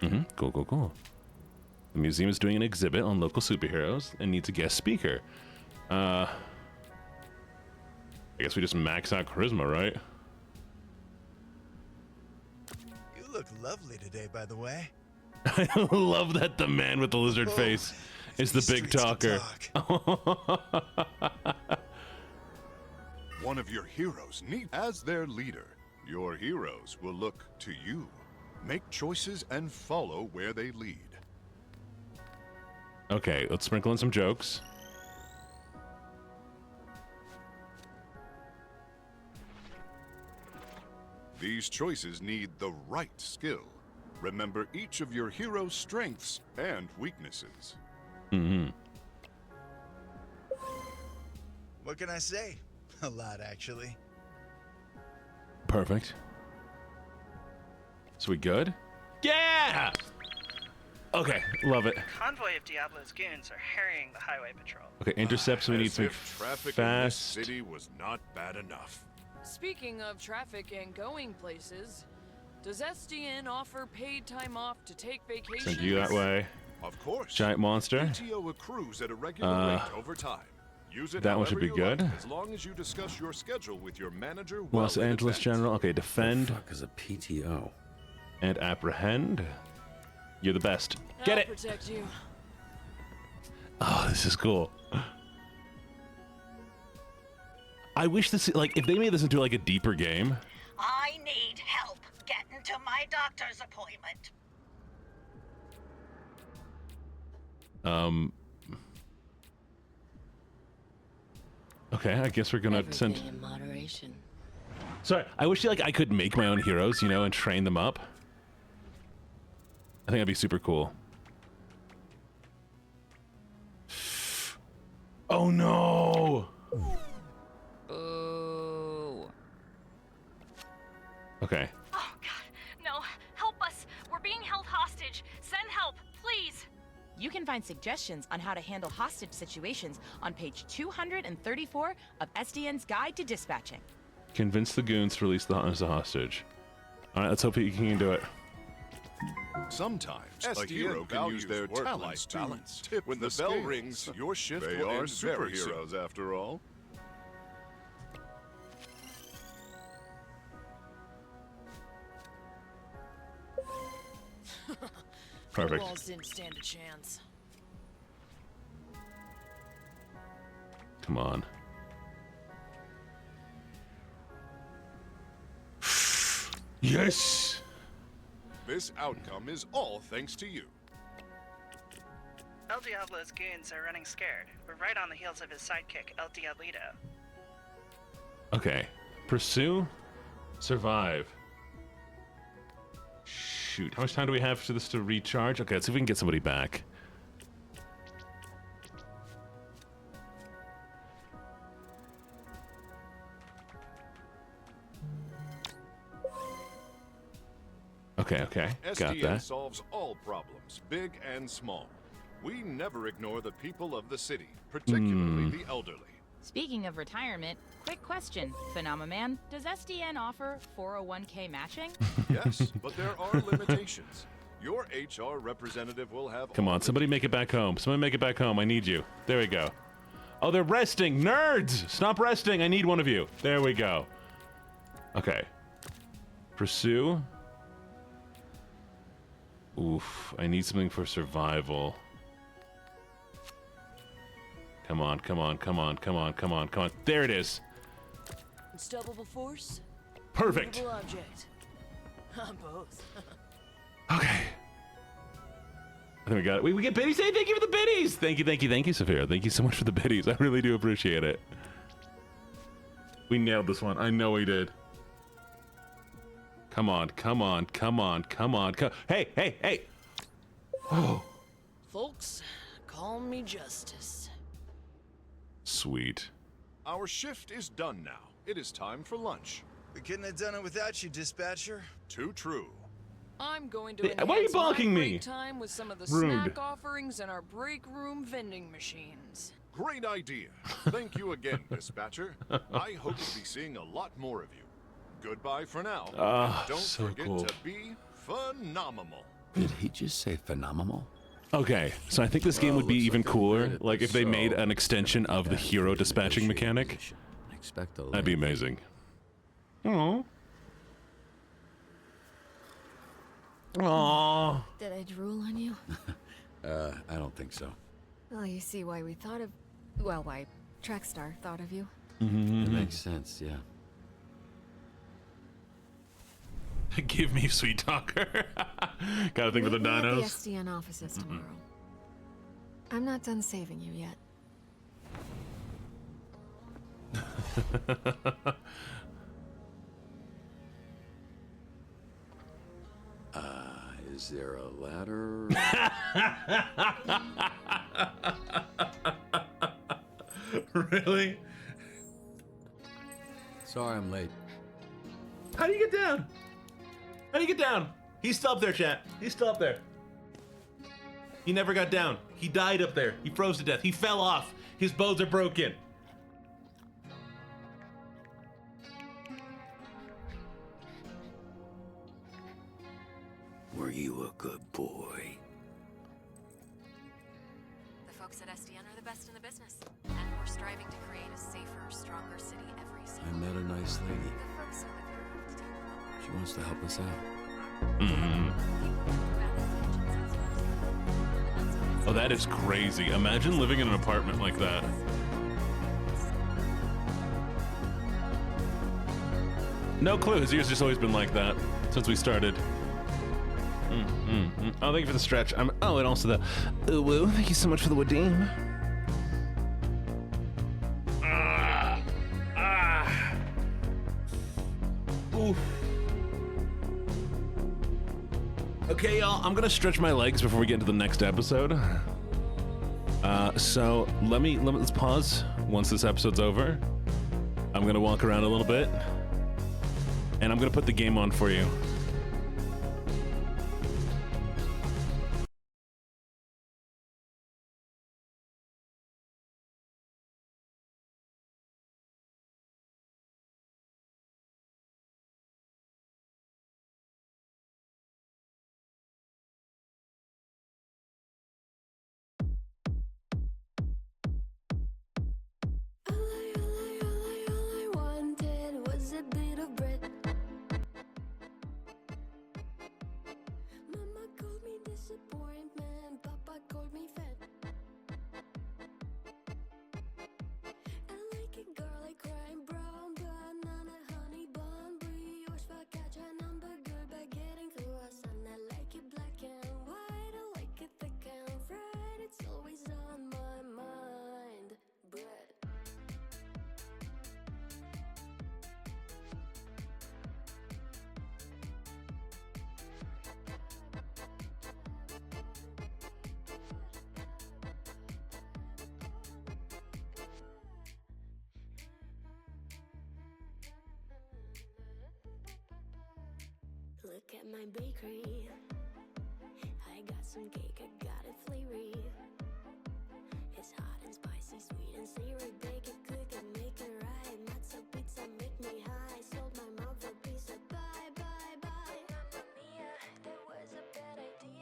Mm-hmm. Cool, cool, cool. The museum is doing an exhibit on local superheroes and needs a guest speaker. I guess we just max out charisma, right? You look lovely today, by the way. I love that the man with the lizard face is the big talker. One of your heroes needs as their leader. Your heroes will look to you. Make choices and follow where they lead. Okay, let's sprinkle in some jokes. These choices need the right skill. Remember each of your hero's strengths and weaknesses. Mm-hmm. What can I say? A lot, actually. Perfect. So we good? Yeah! Okay, love it. Convoy of Diablo's goons are harrying the highway patrol. Okay, intercepts. We need As some if traffic fast. in this city was not bad enough. Speaking of traffic and going places, does SDN offer paid time off to take vacations? Send you that way. Of course. Giant monster. PTO accrues at a regular rate over time. Use it that one should be however you good. like, as long as you discuss your schedule with your manager well Los in Angeles advance. General. Okay, defend. The fuck is a PTO? And apprehend. You're the best. Get I'll it. protect you. Oh, this is cool. I wish this, like, if they made this into like a deeper game. I need help getting to my doctor's appointment. Okay, I guess we're gonna send. In moderation. Sorry, I wish like I could make my own heroes, you know, and train them up. I think that'd be super cool. Oh no! Boo. Okay. Oh, God. No. Help us. We're being held hostage. Send help, please. You can find suggestions on how to handle hostage situations on page 234 of SDN's Guide to Dispatching. Convince the goons to release the hostage. All right, let's hope he can do it. Sometimes a SDN hero can use their values talents to balance. tip when the bell rings. Your shift They will are end very soon. superheroes, after all. Perfect. The walls didn't stand a chance. Come on. Yes! This outcome is all thanks to you. El Diablo's goons are running scared. We're right on the heels of his sidekick, El Diablito. Okay. Pursue. Survive. Shoot. How much time do we have for this to recharge? Okay, let's see if we can get somebody back. Okay, okay. Got SDN that. solves all problems, big and small. We never ignore the people of the city, particularly the elderly. Speaking of retirement, quick question, Phenomeman. Does SDN offer 401k matching? Yes, but there are limitations. Your HR representative will have. Come on, somebody make it back home. Somebody make it back home. I need you. There we go. Oh, they're resting. Nerds! Stop resting. I need one of you. There we go. Okay. Pursue. Oof. I need something for survival. Come on, come on, come on, come on, come on, come on. There it is. Unstoppable force? Perfect. Movable object. Both. Okay. I think we got it. We get biddies. Hey, thank you for the biddies. Thank you, thank you, thank you, Sophia. Thank you so much for the biddies. I really do appreciate it. We nailed this one. I know we did. Come on, come on, come on, come on, come. Hey, hey, hey. Oh. Folks, call me Justice. Sweet. Our shift is done now. It is time for lunch. We couldn't have done it without you, dispatcher. Too true. I'm going to Hey, why are you enhance my bonking me? break time with some of the Rude. snack offerings in our break room vending machines. Great idea. Thank you again, dispatcher. I hope to be seeing a lot more of you. Goodbye for now. Ah, And don't so forget cool. to be phenomenal. Did he just say phenomenal? Okay, so I think this game would be looks even like they're cooler, good at like this, if they made so an extension of the hero dispatching mechanic. Expect a That'd be amazing. Oh. Aww. Did I drool on you? I don't think so. Well, you see why we thought of... Well, why Trackstar thought of you. It makes sense, yeah. Give me sweet talker. Got a thing for the Meet me at dinos. the SDN offices tomorrow. I'm not done saving you yet. Is there a ladder? Really? Sorry I'm late. How do you get down? How do you get down? He's still up there, chat. He's still up there. He never got down. He died up there. He froze to death. He fell off. His bones are broken. Were you a good boy? The folks at SDN are the best in the business. And we're striving to create a safer, stronger city every I single met a nice lady. The folks who live here have to take She wants to help us out. Oh, that is crazy. Imagine living in an apartment like that. No clue. His ears just always been like that since we started. Oh, thank you for the stretch. And also the woo. Thank you so much for the Wadim. Oof. Okay, y'all. I'm gonna stretch my legs before we get into the next episode. So let's pause once this episode's over. I'm gonna walk around a little bit, and I'm gonna put the game on for you. Look at my bakery. I got some cake, I got it flavory. It's hot and spicy, sweet and savory. Bake it, cook it, make it right. Matzo pizza, make me high. Sold my mom for pizza. Bye, bye, bye. Mamma mia, that was a bad idea.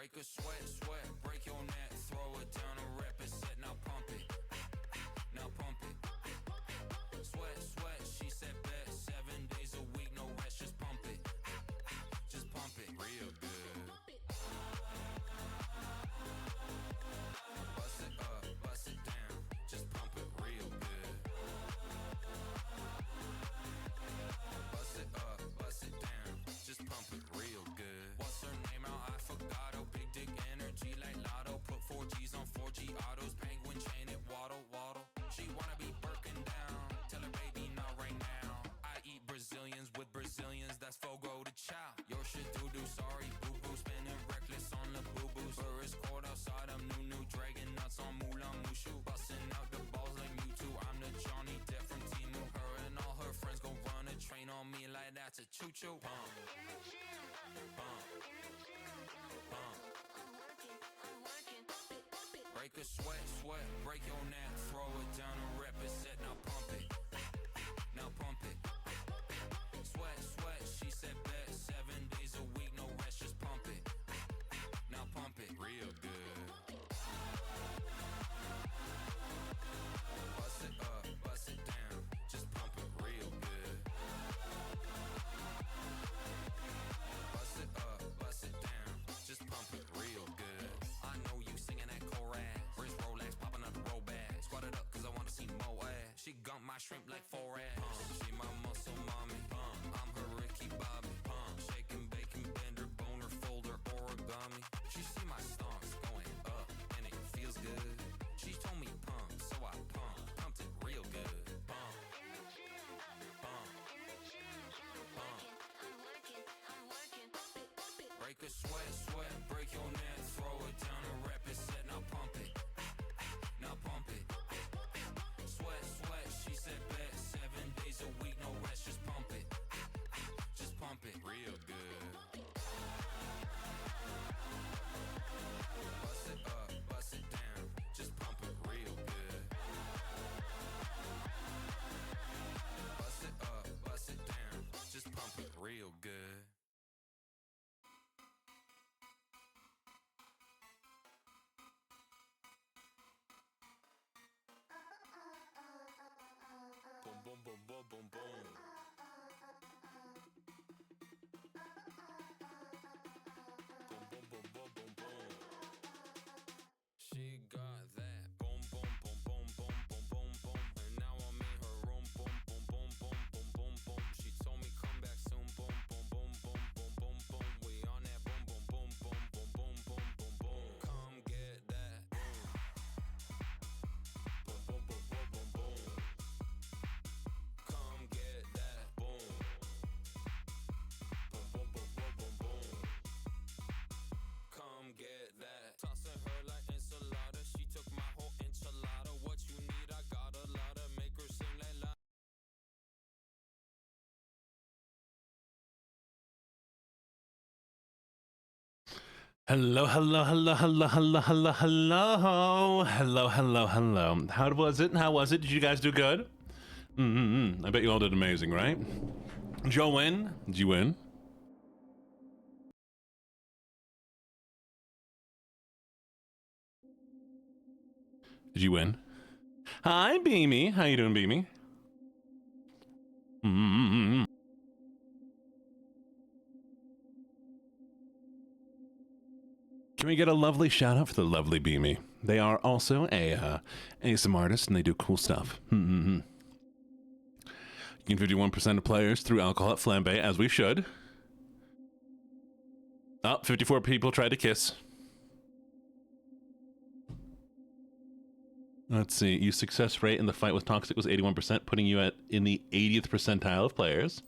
Break a sweat, sweat, break your neck, throw it down and rep it, set, now pump it, now pump it. Sweat, sweat, she said bet, 7 days a week, no rest, just pump it, just pump it, real good. Bust it up, bust it down, just pump it real good. Bust it up, bust it down, just pump it real good. What's her name out? I forgot. Oh, big dick energy like Lotto. Put 4Gs on 4G autos. Penguin chain it, waddle, waddle. She wanna be Birkin down. Tell her baby not right now. I eat Brazilians with Brazilians. That's Fogo to chow. Your shit doo-doo, sorry boo-boo. Spinning reckless on the boo-boos. But it's cold outside. I'm new dragon nuts on Moulin Mushu. Busting out the balls like Mewtwo. I'm the Johnny Depp from Timu. Her and all her friends gon' run a train on me like that's a choo-choo. Pump, pump, pump. Break a sweat, sweat, break your neck, throw it down and rep it, set, now pump it, now pump it. Sweat, sweat, she said bet, 7 days a week, no rest, just pump it, now pump it, real good. Bust it up, bust it down, just pump it real good. Bust it up, bust it down, just pump it real good. I know you singing that chorus, wrist Rolex popping out the roll bag. Squat it up cause I wanna see more ass. She gump my shrimp like 4 ass. She my muscle mommy, I'm her Ricky Bobby. Shake and bake and bender, boner folder, origami. She see my stonks going up and it feels good. She told me pump, so I pumped it real good. Pump, pump, pump. Break a sweat, sweat, break your neck, throw it down and rep it, set, now pump it, now pump it. Sweat, sweat, she said bet, 7 days a week, no rest, just pump it real good. Bust it up, bust it down, just pump it real good. Bust it up, bust it down, just pump it real good. Boom, boom, boom, boom, boom, boom. Boom, boom, boom, boom, boom, boom. She got that boom, boom, boom, boom, boom, boom, boom, boom. And now I'm in her room, boom, boom, boom, boom, boom, boom, boom. She told me come back soon, boom, boom, boom, boom, boom, boom, boom. We on that boom, boom, boom, boom, boom, boom, boom, boom, boom. Come get that boom. Boom, boom, boom, boom, boom, boom. Come get that boom. Boom, boom, boom, boom, boom, boom. Come get that. Tossing her like enchilada. She took my whole enchilada. What you need, I got a lot of. Make her sing like la. Hello, hello, hello, hello, hello, hello, hello, hello, hello, hello. How was it? How was it? Did you guys do good? I bet you all did amazing, right? Did you all win? Did you win? Did you win? Hi, Beamy. How you doing, Beamy? Can we get a lovely shout out for the lovely Beamy? They are also a ASM artist and they do cool stuff. You can 51% of players through alcohol at Flambe, as we should. Oh, 54 people tried to kiss. Let's see. Your success rate in the fight with Toxic was 81%, putting you in the 80th percentile of players.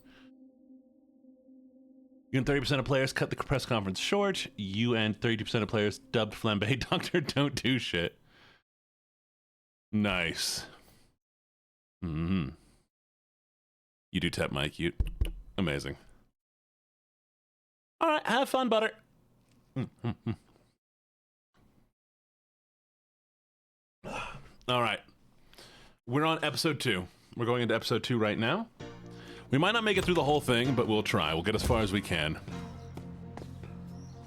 You and 30% of players cut the press conference short. You and 32% of players dubbed Flambe Doctor Don't Do Shit. Nice. You do tap my cute. Amazing. All right, have fun, butter. All right. We're on episode 2. We're going into episode 2 right now. We might not make it through the whole thing, but we'll try. We'll get as far as we can.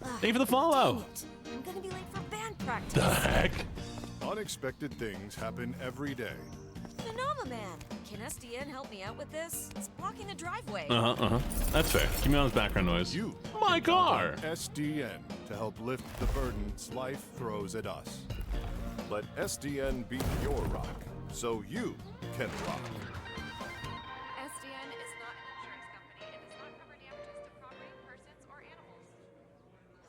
Thank you for the follow. I'm gonna be late for band practice. The heck? Unexpected things happen every day. Phenomenon! Can SDN help me out with this? It's blocking the driveway. That's fair. Keep me on this background noise. You, my car. SDN to help lift the burdens life throws at us. Let SDN be your rock, so you can rock. SDN is not an insurance company and does not cover damages to property, persons, or animals.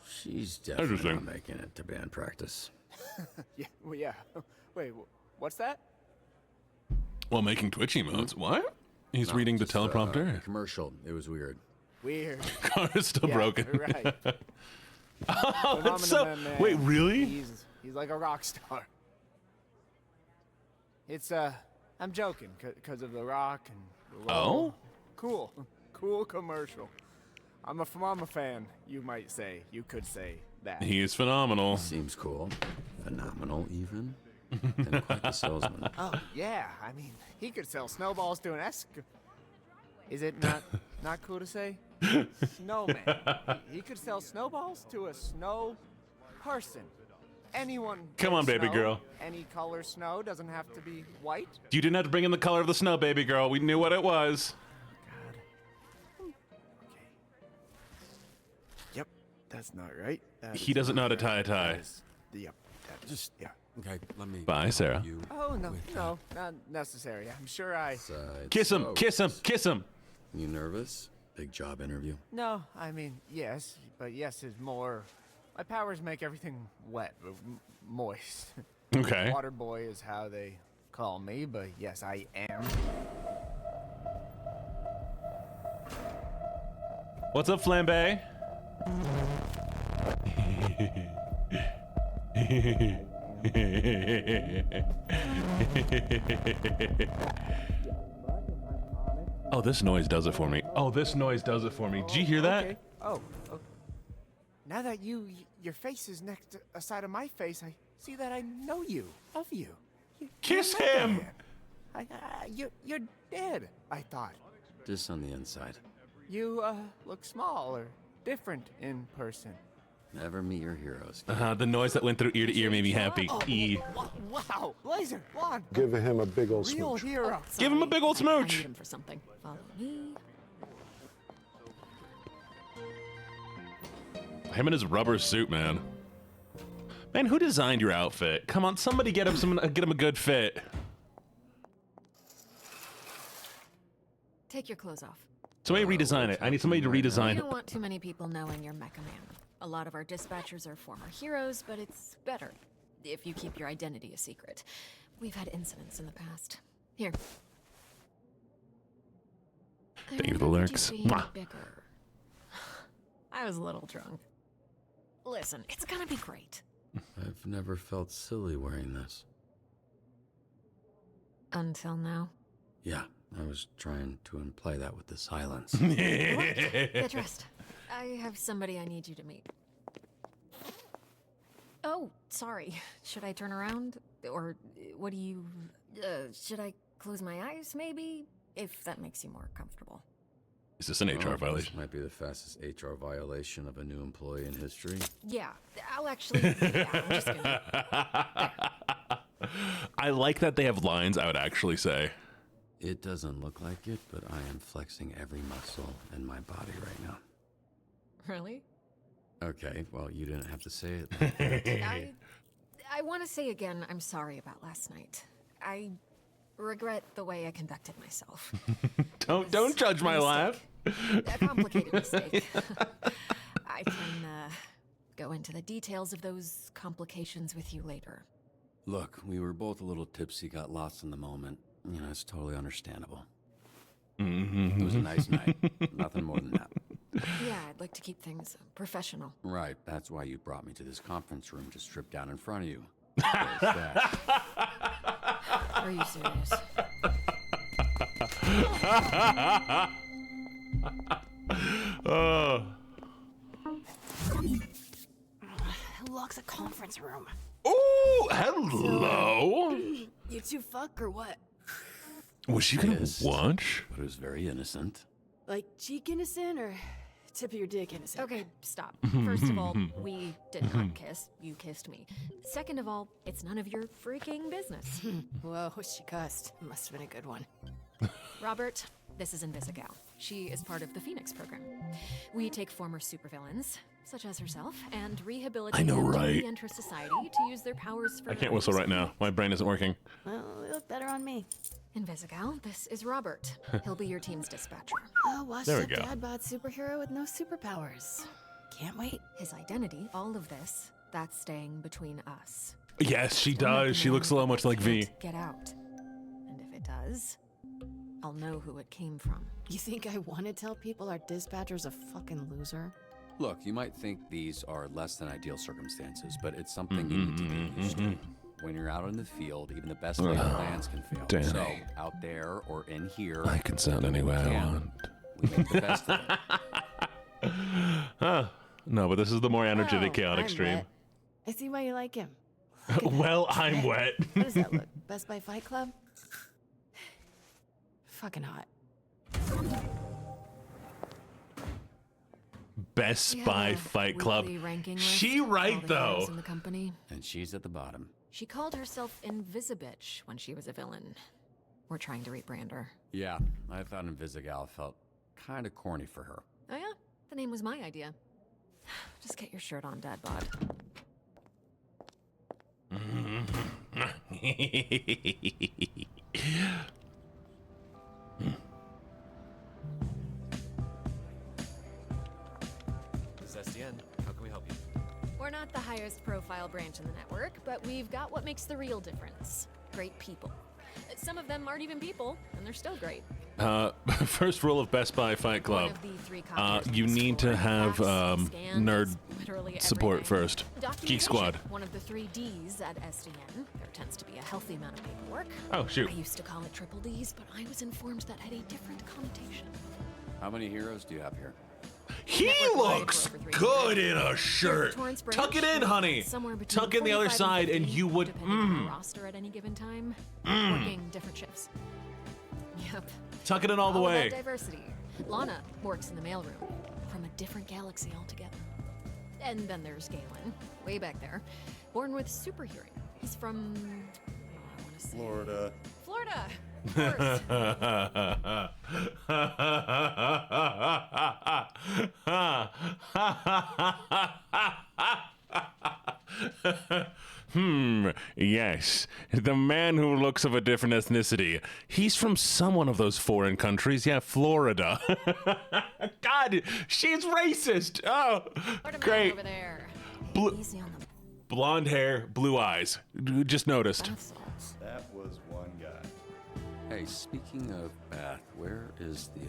She's definitely not making it to band practice. Yeah, well, yeah. Wait, what's that? Well, making Twitch emotes. What? He's reading the teleprompter. Commercial. It was weird. Weird. Car is still broken. Right. Oh, that's so. Man. Wait, really? He's like a rock star. It's I'm joking, cause of the rock and the roll. Oh? Cool commercial. I'm a fan, you might say. You could say that. He is phenomenal. Seems cool. Phenomenal, even. And quite the salesman. Oh yeah, I mean, he could sell snowballs to an Is it not cool to say? Snowman. He could sell snowballs to a snow person. Anyone. Come on, baby snow, girl. Any color snow doesn't have to be white. You didn't have to bring in the color of the snow, baby girl. We knew what it was. Yep, that's not right. He doesn't know how to tie a tie. Yep. Just okay. Let me. Bye, Sarah. Oh no, not necessary. I'm sure I. Kiss him, kiss him, kiss him. You nervous? Big job interview. No, I mean yes, but yes is more. My powers make everything wet, moist. Okay. Water boy is how they call me, but yes, I am. What's up, Flambe? Oh, this noise does it for me. Oh, this noise does it for me. Did you hear that? Okay. Oh. Now that your face is next aside of my face, I see that I know you, of you. Kiss him. You're dead. I thought. Just on the inside. You look small or different in person. Never meet your heroes. The noise that went through ear to ear made me happy. Wow, Laser, Lon. Give him a big old Real smooch. hero. Give him a big old smooch. I need him for something. Follow me. Him in his rubber suit, man. Man, who designed your outfit? Come on, somebody get him a good fit. Take your clothes off. Somebody redesign it. I need somebody to redesign We it. don't want too many people knowing you're Mecha Man. A lot of our dispatchers are former heroes, but it's better if you keep your identity a secret. We've had incidents in the past. Here. Thank you for the lyrics. Mwah. Bigger. I was a little drunk. Listen, it's gonna be great. I've never felt silly wearing this. Until now. Yeah, I was trying to imply that with the silence. Get dressed. I have somebody I need you to meet. Oh, sorry. Should I turn around? Or what do you... should I close my eyes, maybe? If that makes you more comfortable. Is this an HR violation? This might be the fastest HR violation of a new employee in history. Yeah, I'll actually... yeah, I'm just gonna... I like that they have lines I would actually say. It doesn't look like it, but I am flexing every muscle in my body right now. Really? Okay, well, you didn't have to say it. I want to say again, I'm sorry about last night. I regret the way I conducted myself. Don't judge my laugh. A complicated mistake. I can go into the details of those complications with you later. Look, we were both a little tipsy, got lost in the moment. You know, it's totally understandable. It was a nice night. Nothing more than that. Yeah, I'd like to keep things professional. Right, that's why you brought me to this conference room to strip down in front of you. There's that. Are you serious? Lock the conference room. Ooh, hello. You two fuck or what? Was she gonna watch? But it was very innocent. Like cheek innocent or Tip of your dick, innocent. Okay, stop. First of all, we did not kiss. You kissed me. Second of all, it's none of your freaking business. Whoa, she cussed. Must have been a good one. Robert, this is Invisigal. She is part of the Phoenix program. We take former supervillains, such as herself, and rehabilitate them to re-enter society to use their powers for... I can't whistle right now. My brain isn't working. Well, it looked better on me. Invisigal, this is Robert. He'll be your team's dispatcher. Oh, washed up dad bod superhero with no superpowers. Can't wait. His identity, all of this, that's staying between us. Yes, she does. She looks so much like V. Get out. And if it does, I'll know who it came from. You think I want to tell people our dispatcher's a fucking loser? Look, you might think these are less than ideal circumstances, but it's something you need to get used to. When you're out in the field, even the best laid plans can fail. Danny. So, out there or in here, I can sound any way I want. we make the best of it. No, but this is the more energetic, chaotic I'm stream. wet. I see why you like him. Well, I'm wet. How does that look? Best Buy Fight Club? Fucking hot. Best Buy Fight Club. She right though. In the company. And she's at the bottom. She called herself Invisibitch when she was a villain. We're trying to rebrand her. Yeah, I thought Invisigal felt kind of corny for her. Oh yeah? The name was my idea. Just get your shirt on, Dad Bod. This is SDN. How can we help you? We're not the highest profile branch in the network, but we've got what makes the real difference. Great people. Some of them aren't even people, and they're still great. First rule of Best Buy Fight Club. One of the three copies You need to have nerd support first. Geek Squad. One of the 3 Ds at SDN. There tends to be a healthy amount of paperwork. Oh, shoot. I used to call it triple Ds, but I was informed that had a different connotation. How many heroes do you have here? He looks good in a shirt. Tuck it in, honey. Tuck in the other side, and you would. Depending on the roster at any given time, working different shifts. Yep. Tuck it in all the way. About diversity. Lana works in the mailroom, from a different galaxy altogether. And then there's Galen, way back there, born with super hearing. He's from, I want to say Florida. Florida. Of course. Yes. The man who looks of a different ethnicity. He's from some one of those foreign countries. Yeah, Florida. God, she's racist. Oh, great. Over there. Easy on them. Blonde hair, blue eyes. Just noticed. That was one guy. Hey, speaking of bath, where is the,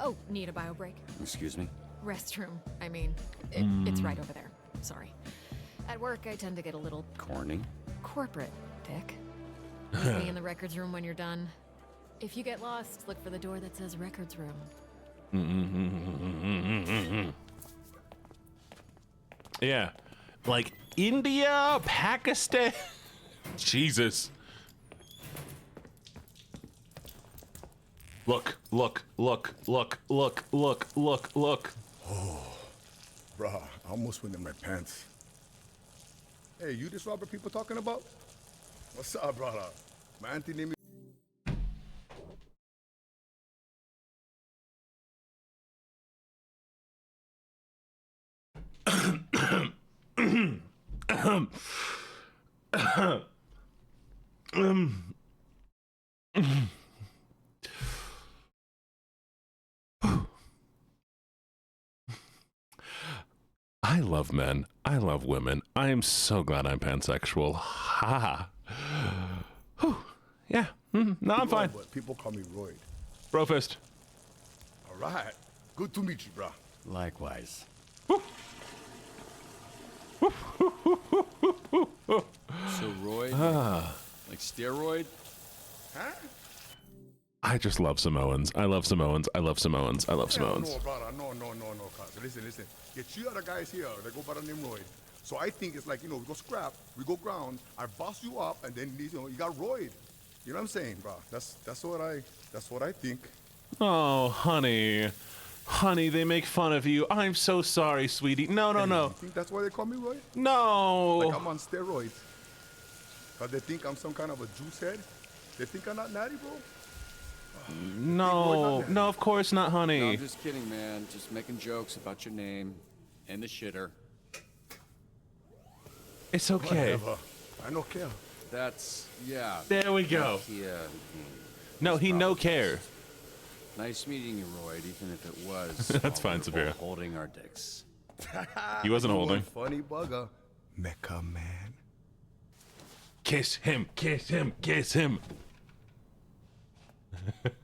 Oh, need a bio break? Excuse me? Restroom. I mean, it's right over there. Sorry. At work, I tend to get a little... corny? Corporate, Dick. Meet me in the records room when you're done. If you get lost, look for the door that says records room. Yeah. Like India, Pakistan. Jesus. Look. Oh, bruh, I almost went in my pants. Hey, you this Robert people talking about? What's up, brother? My auntie named me. I love men. I love women. I am so glad I'm pansexual. Ha. Whew. Yeah. No, I'm fine. But people call me Royd. Brofist. All right. Good to meet you, bro. Likewise. So Royd, like steroid? Huh? I just love Samoans. I love Samoans. I love Samoans. I love Samoans. No, brother. No. Cuz listen. Get you other guys here. They go by the name Royd. So I think it's like, we go scrap, we go ground, I boss you up, and then, you got Royd. You know what I'm saying, bro? That's what I think. Oh, honey. Honey, they make fun of you. I'm so sorry, sweetie. No. You think that's why they call me Roy? No. Like I'm on steroids. Cause they think I'm some kind of a juice head. They think I'm not natty, bro. No, of course not, honey. No, I'm just kidding, man. Just making jokes about your name and the shitter. It's okay. Whatever. I don't care. That's, yeah. There we go. No, he no care. Nice meeting you, Royd, even if it was. That's fine, Sabira. Holding our dicks. He wasn't You holding. one funny bugger. Mecha man. Kiss him, kiss him, kiss him.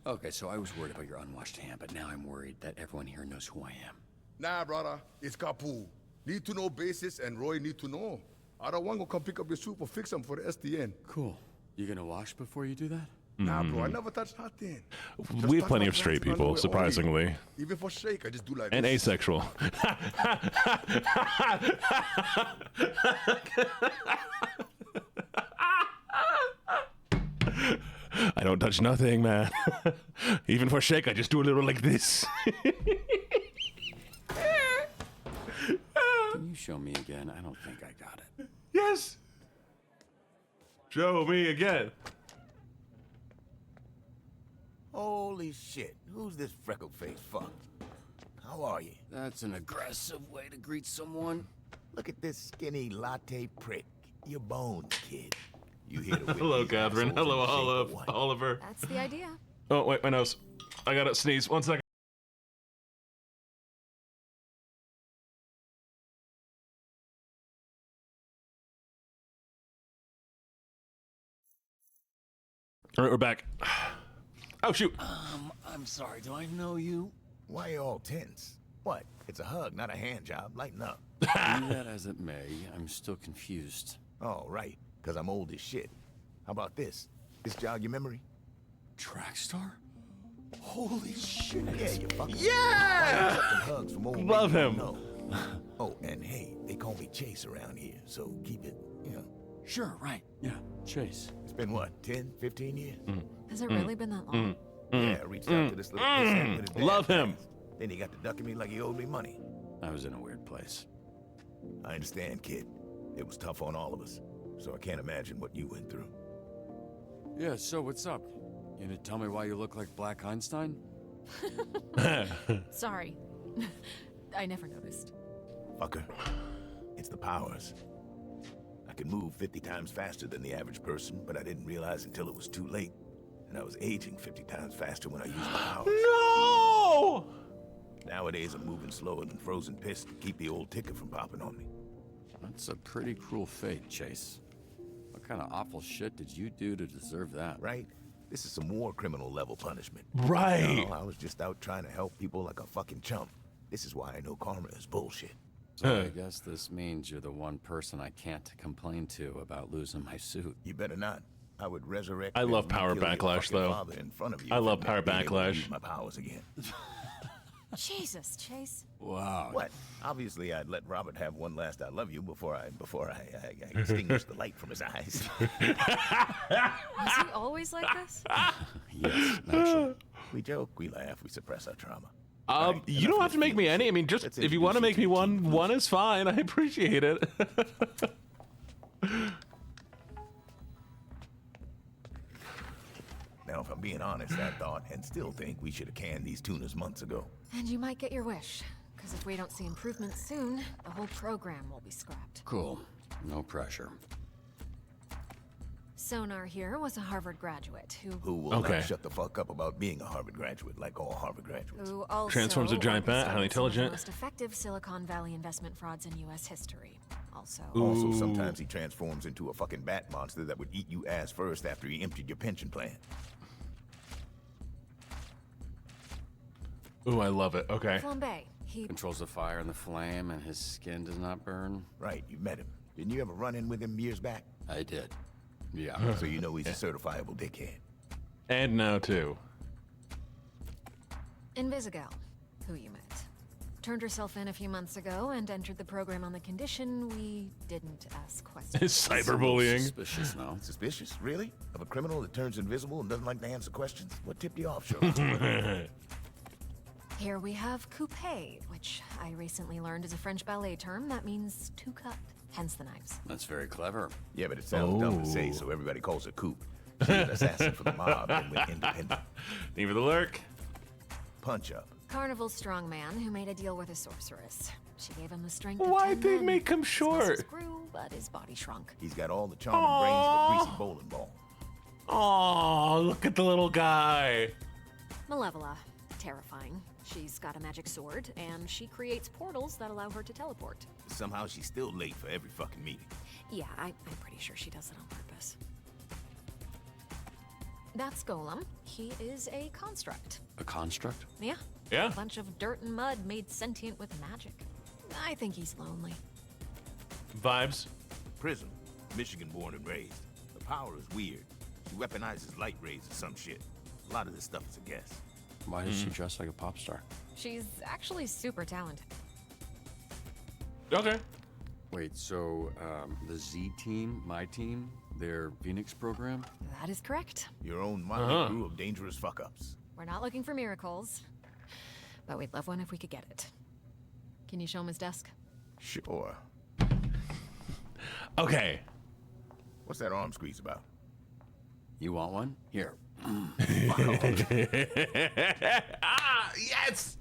Okay, so I was worried about your unwashed hand, but now I'm worried that everyone here knows who I am. Nah, brother. It's Kapu. Need to know basis and Roy need to know. I don't want to come pick up your soup or fix them for the SDN. Cool. You gonna wash before you do that? Nah, bro. I never touch nothing. We have plenty of straight people, surprisingly. Even for shake, I just do like And this. asexual. I don't touch nothing, man. Even for shake, I just do a little like this. Can you show me again? I don't think I got it. Yes. Show me again. Holy shit, who's this freckle-faced fuck? How are you? That's an aggressive way to greet someone. Look at this skinny latte prick. Your bones, kid. You here to Hello, Catherine. Hello, Oliver. That's the idea. Oh, wait, my nose. I gotta sneeze. 1 second. All right, we're back. Oh, shoot. I'm sorry, do I know you? Why are you all tense? What? It's a hug, not a hand job. Lighten up. Be that as it may, I'm still confused. Oh, right. Because I'm old as shit. How about this? This jog your memory? Track star? Holy shit. Yeah, you fucking... Yeah! Hugs from old Love men you him. know. Oh, and hey, they call me Chase around here, so keep it, you know. Sure, right. Yeah, Chase. It's been what, 10, 15 years? Has it really been that long? Yeah, I reached out to this little pissant with his dad Love him. fast. Then he got to ducking me like he owed me money. I was in a weird place. I understand, kid. It was tough on all of us, so I can't imagine what you went through. Yeah, so what's up? You gonna tell me why you look like Black Einstein? Sorry. I never noticed. Fucker. It's the powers. I could move 50 times faster than the average person, but I didn't realize until it was too late. And I was aging 50 times faster when I used my powers. No! Nowadays, I'm moving slower than frozen piss to keep the old ticker from popping on me. That's a pretty cruel fate, Chase. What kind of awful shit did you do to deserve that? Right? This is some war criminal level punishment. Right. No, I was just out trying to help people like a fucking chump. This is why I know karma is bullshit. So I guess this means you're the one person I can't complain to about losing my suit. You better not. I would resurrect. I love and Power kill your Backlash, fucking though. father in front of you I for love not Power being able to Backlash. use my powers again. Jesus, Chase. Wow. What? Obviously, I'd let Robert have one last "I love you" before I extinguished the light from his eyes. Was he always like this? Yes, actually. We joke, we laugh, we suppress our trauma. You don't have to make me any. I mean, just if you want to make me one is fine. I appreciate it. Now, if I'm being honest, I thought and still think we should have canned these tunas months ago. And you might get your wish. Because if we don't see improvements soon, the whole program will be scrapped. Cool. No pressure. Sonar here was a Harvard graduate Who will not shut the fuck up about being a Harvard graduate, like all Harvard graduates. who also Transforms a giant bat, highly orchestrated some of the intelligent. most effective Silicon Valley investment frauds in U.S. history. Also, Sometimes he transforms into a fucking bat monster that would eat you ass first after he emptied your pension plan. Ooh, I love it. Okay. Flambe. He Controls the fire and the flame, and his skin does not burn. Right, you met him. Didn't you ever run in with him years back? I did. Yeah. So you know he's a certifiable dickhead. And now too. Invisigal, who you met. Turned herself in a few months ago and entered the program on the condition we didn't ask questions. Cyberbullying. Suspicious now. Suspicious? Really? Of a criminal that turns invisible and doesn't like to answer questions? What tipped you off, Sherlock? Here we have coupe, which I recently learned is a French ballet term that means to cut, hence the knives. That's very clever. Yeah, but it sounds dumb to say, so everybody calls her Coop. She's an assassin for the mob and went independent. Thank you for the lurk. Punch up. Carnival's strongman who made a deal with a sorceress. She gave him the strength of Why'd 10 they men. make him His short? muscles grew, but his body shrunk. He's got all the charm and brains of a greasy bowling ball. Oh, look at the little guy. Malevola, terrifying. She's got a magic sword, and she creates portals that allow her to teleport. Somehow she's still late for every fucking meeting. Yeah, I'm pretty sure she does it on purpose. That's Golem. He is a construct. A construct? Yeah. Yeah. A bunch of dirt and mud made sentient with magic. I think he's lonely. Vibes. Prism. Michigan born and raised. The power is weird. She weaponizes light rays or some shit. A lot of this stuff is a guess. Why does she dress like a pop star? She's actually super talented. Okay. Wait, so the Z team, my team, their Phoenix program? That is correct. Your own motley crew of dangerous fuck-ups. We're not looking for miracles, but we'd love one if we could get it. Can you show him his desk? Sure. Okay. What's that arm squeeze about? You want one? Here. Yes!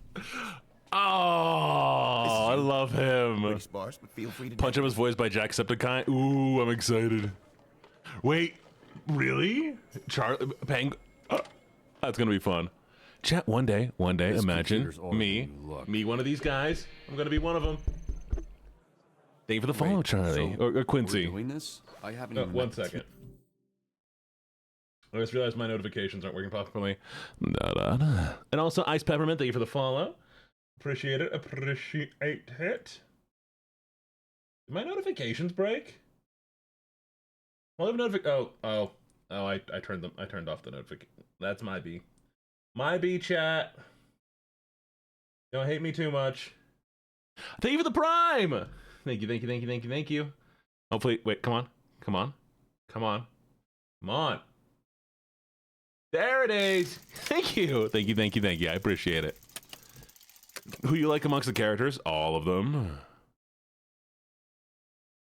Oh, I love him. Pretty sparse, but feel free to Punch Him is voiced by Jacksepticeye. Ooh, I'm excited. Wait, really? Pang. That's gonna be fun. Chat, one day, This imagine computer's older me, than you look. me, one of these guys. I'm gonna be one of them. Thank you for the follow, Charlie. so or Quincy. We're doing this? I haven't Oh, even one met- second. I just realized my notifications aren't working properly. Da-da-da. And also, Ice Peppermint, thank you for the follow. Appreciate it. Appreciate it. Did my notifications break? Well, I have I turned them. I turned off the notification. That's my B. My B, chat. Don't hate me too much. Thank you for the prime. Thank you. Thank you. Thank you. Thank you. Thank you. Hopefully, wait. Come on. Come on. Come on. Come on. There it is. Thank you. Thank you. Thank you. Thank you. I appreciate it. Who you like amongst the characters? All of them.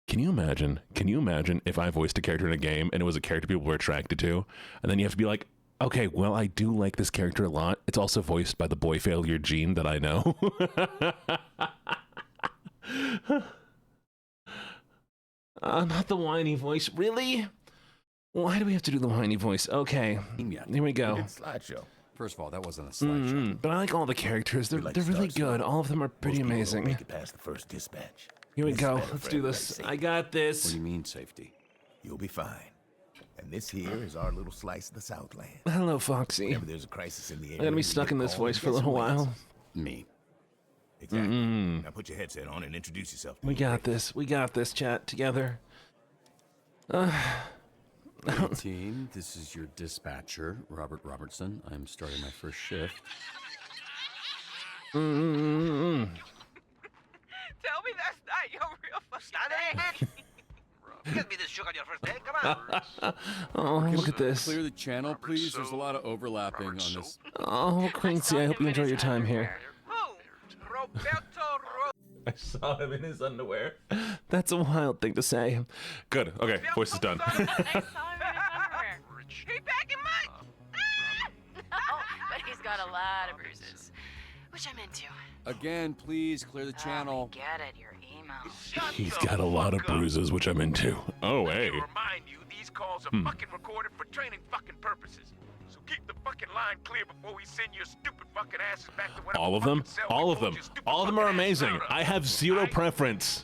Can you imagine? Can you imagine if I voiced a character in a game and it was a character people were attracted to, and then you have to be like, okay, well, I do like this character a lot. It's also voiced by the boy failure gene that I know. Not the whiny voice. Really? Why do we have to do the whiny voice? Okay, here we go. Slideshow. First of all, that wasn't a slideshow. But I like all the characters. They're really good. All of them are pretty Most people don't amazing. Make it past the first dispatch. Here we This go. is better Let's for do everybody's this. sake. I got this. What do you mean safety? You'll be fine. And this here is our little slice of the Southland. Hello, Foxy. Whenever there's a crisis in the area, I'm gonna be you stuck get in this called, voice for a guess little who while. answers? Me. Exactly. Now put your headset on and introduce yourself. We got this. We got this, chat, together. Team, this is your dispatcher, Robert Robertson. I'm starting my first shift. Tell me that's not your real fucking name. Get me this sugar on your first day. Come on. Oh, look at this. Clear the channel, please. There's a lot of overlapping on this. Oh, Quincy, I hope you enjoy your time here. Roberto I saw him in his underwear. That's a wild thing to say. Good. Okay, voice is done. He back in mine. Oh, but he's got a lot of bruises, which I'm into. Again, please clear the channel. Get it, your email. He's got a lot of bruises, which I'm into. Oh, hey. Remind you, these calls are fucking recorded for training fucking purposes. So keep the fucking line clear before we send your stupid fucking asses back to whatever All of them? fucking cell All we of them. hold your stupid All of them are fucking ass amazing. out of. I have zero preference.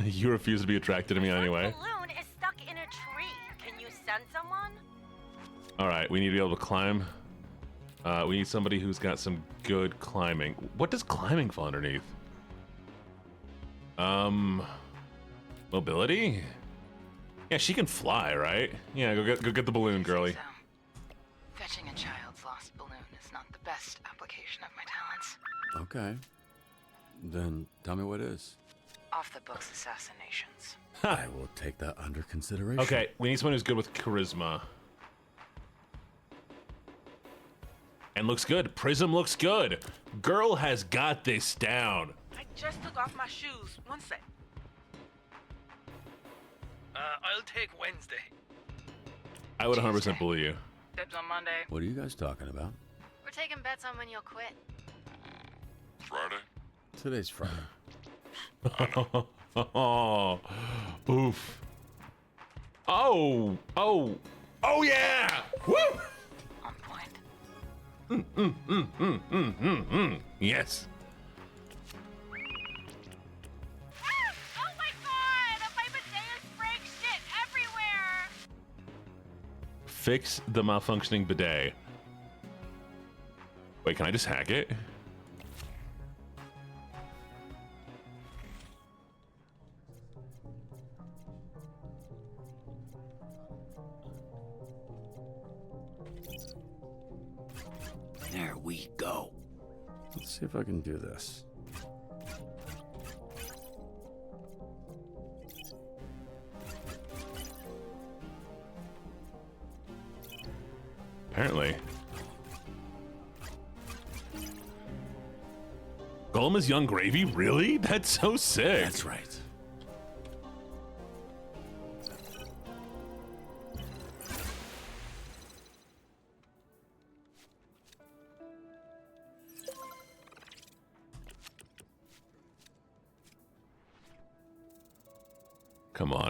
You refuse to be attracted to me anyway. Balloon is stuck in a tree. Can you send someone? All right, we need to be able to climb. We need somebody who's got some good climbing. What does climbing fall underneath? Mobility? Yeah, she can fly, right? Yeah, go get the balloon, girly. Fetching a child's lost balloon is not the best application of my talents. Okay. Then tell me what is. Off the books assassinations. I will take that under consideration. Okay, we need someone who's good with charisma. And looks good. Prism looks good. Girl has got this down. I just took off my shoes. One sec. I'll take Wednesday. I would 100% believe you. Dibs on Monday. What are you guys talking about? We're taking bets on when you'll quit. Friday? Today's Friday. Oh, oof. Oh, yeah! Woo! On point. Yes. Oh my god! My bidet is spraying shit everywhere! Fix the malfunctioning bidet. Wait, can I just hack it? There we go. Let's see if I can do this. Apparently. Gollum is young gravy? Really? That's so sick. That's right.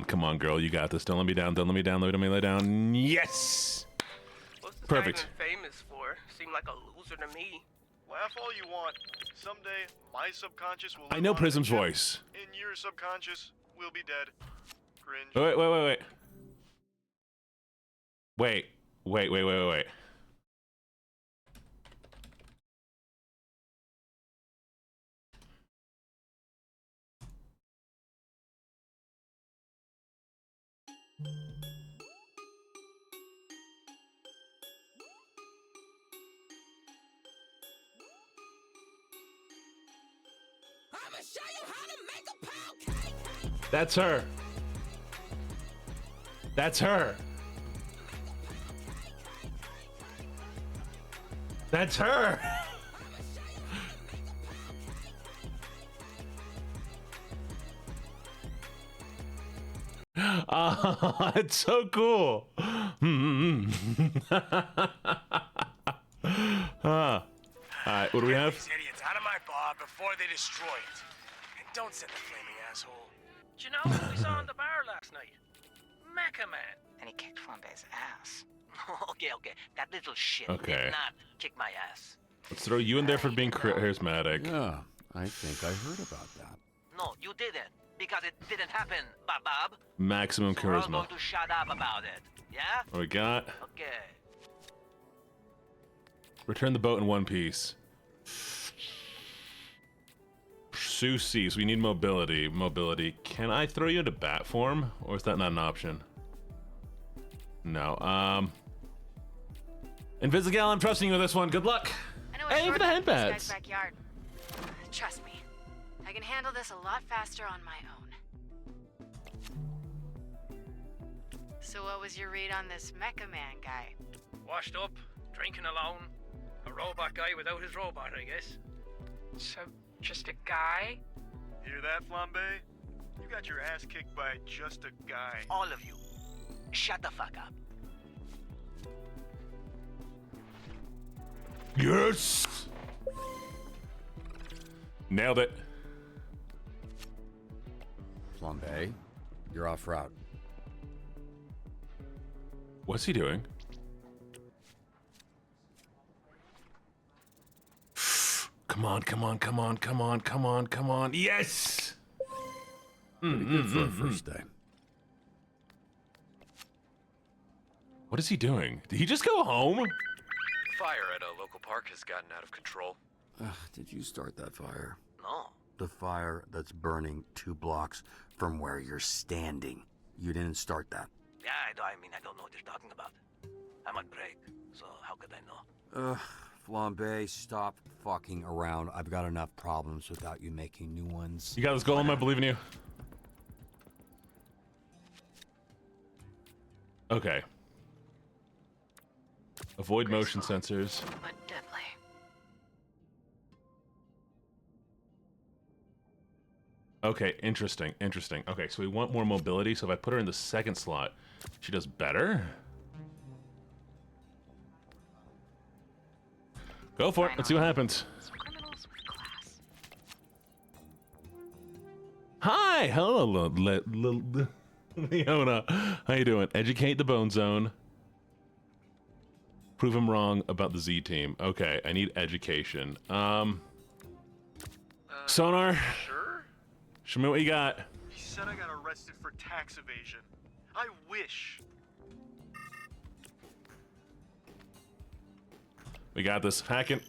Come on, girl. You got this. Don't let me down. Don't let me down. Don't let me lay down. Yes! What's the Perfect. guy been famous for? Seemed like a loser to me. Laugh all you want. Someday, my subconscious will. I know Prism's voice. In your subconscious, we'll be dead. Cringe. Wait. Wait. I'ma show you how to make a pound cake. That's her. That's her. That's her. It's so cool. All right, what do we have? These idiots out of my bar before they destroy it. And don't send the flaming asshole. Do you know who we saw in the bar last night? Mecha Man. And he kicked Flambe's ass. okay. That little shit Okay. did not kick my ass. Let's throw you in there for being charismatic. Yeah, I think I heard about that. No, you didn't. Because it didn't happen, Bob. Maximum We're all charisma. going to shut up about it. Yeah? What we got? Okay. Return the boat in one piece. Pursue seas. We need mobility. Mobility. Can I throw you into bat form? Or is that not an option? No. Invisigal, I'm trusting you with this one. Good luck. I know a Hey, for the shortcut to this headbats. guy's backyard. Trust me, I can handle this a lot faster on my own. So what was your read on this Mecha Man guy? Washed up, drinking alone. A robot guy without his robot, I guess. So, just a guy? Hear that, Flambe? You got your ass kicked by just a guy. All of you, shut the fuck up. Yes! Nailed it. Flambe, you're off route. What's he doing? Come on. Yes! Pretty good for a first day. What is he doing? Did he just go home? Fire at a local park has gotten out of control. Did you start that fire? No. The fire that's burning 2 blocks from where you're standing. You didn't start that. Yeah, I don't know what you're talking about. I'm on break, so how could I know? Flambe, stop fucking around. I've got enough problems without you making new ones. You got this, Golem. I believe in you. Okay. Avoid motion sensors. But deadly. Okay, interesting. Okay, so we want more mobility. So if I put her in the second slot, she does better. Go for it. Let's see what happens. Hi, hello, Leona. How you doing? Educate the Bone Zone. Prove him wrong about the Z team. Okay, I need education. Sonar. Sure? Show me what you got. He said I got arrested for tax evasion. I wish. We got this. Hacking.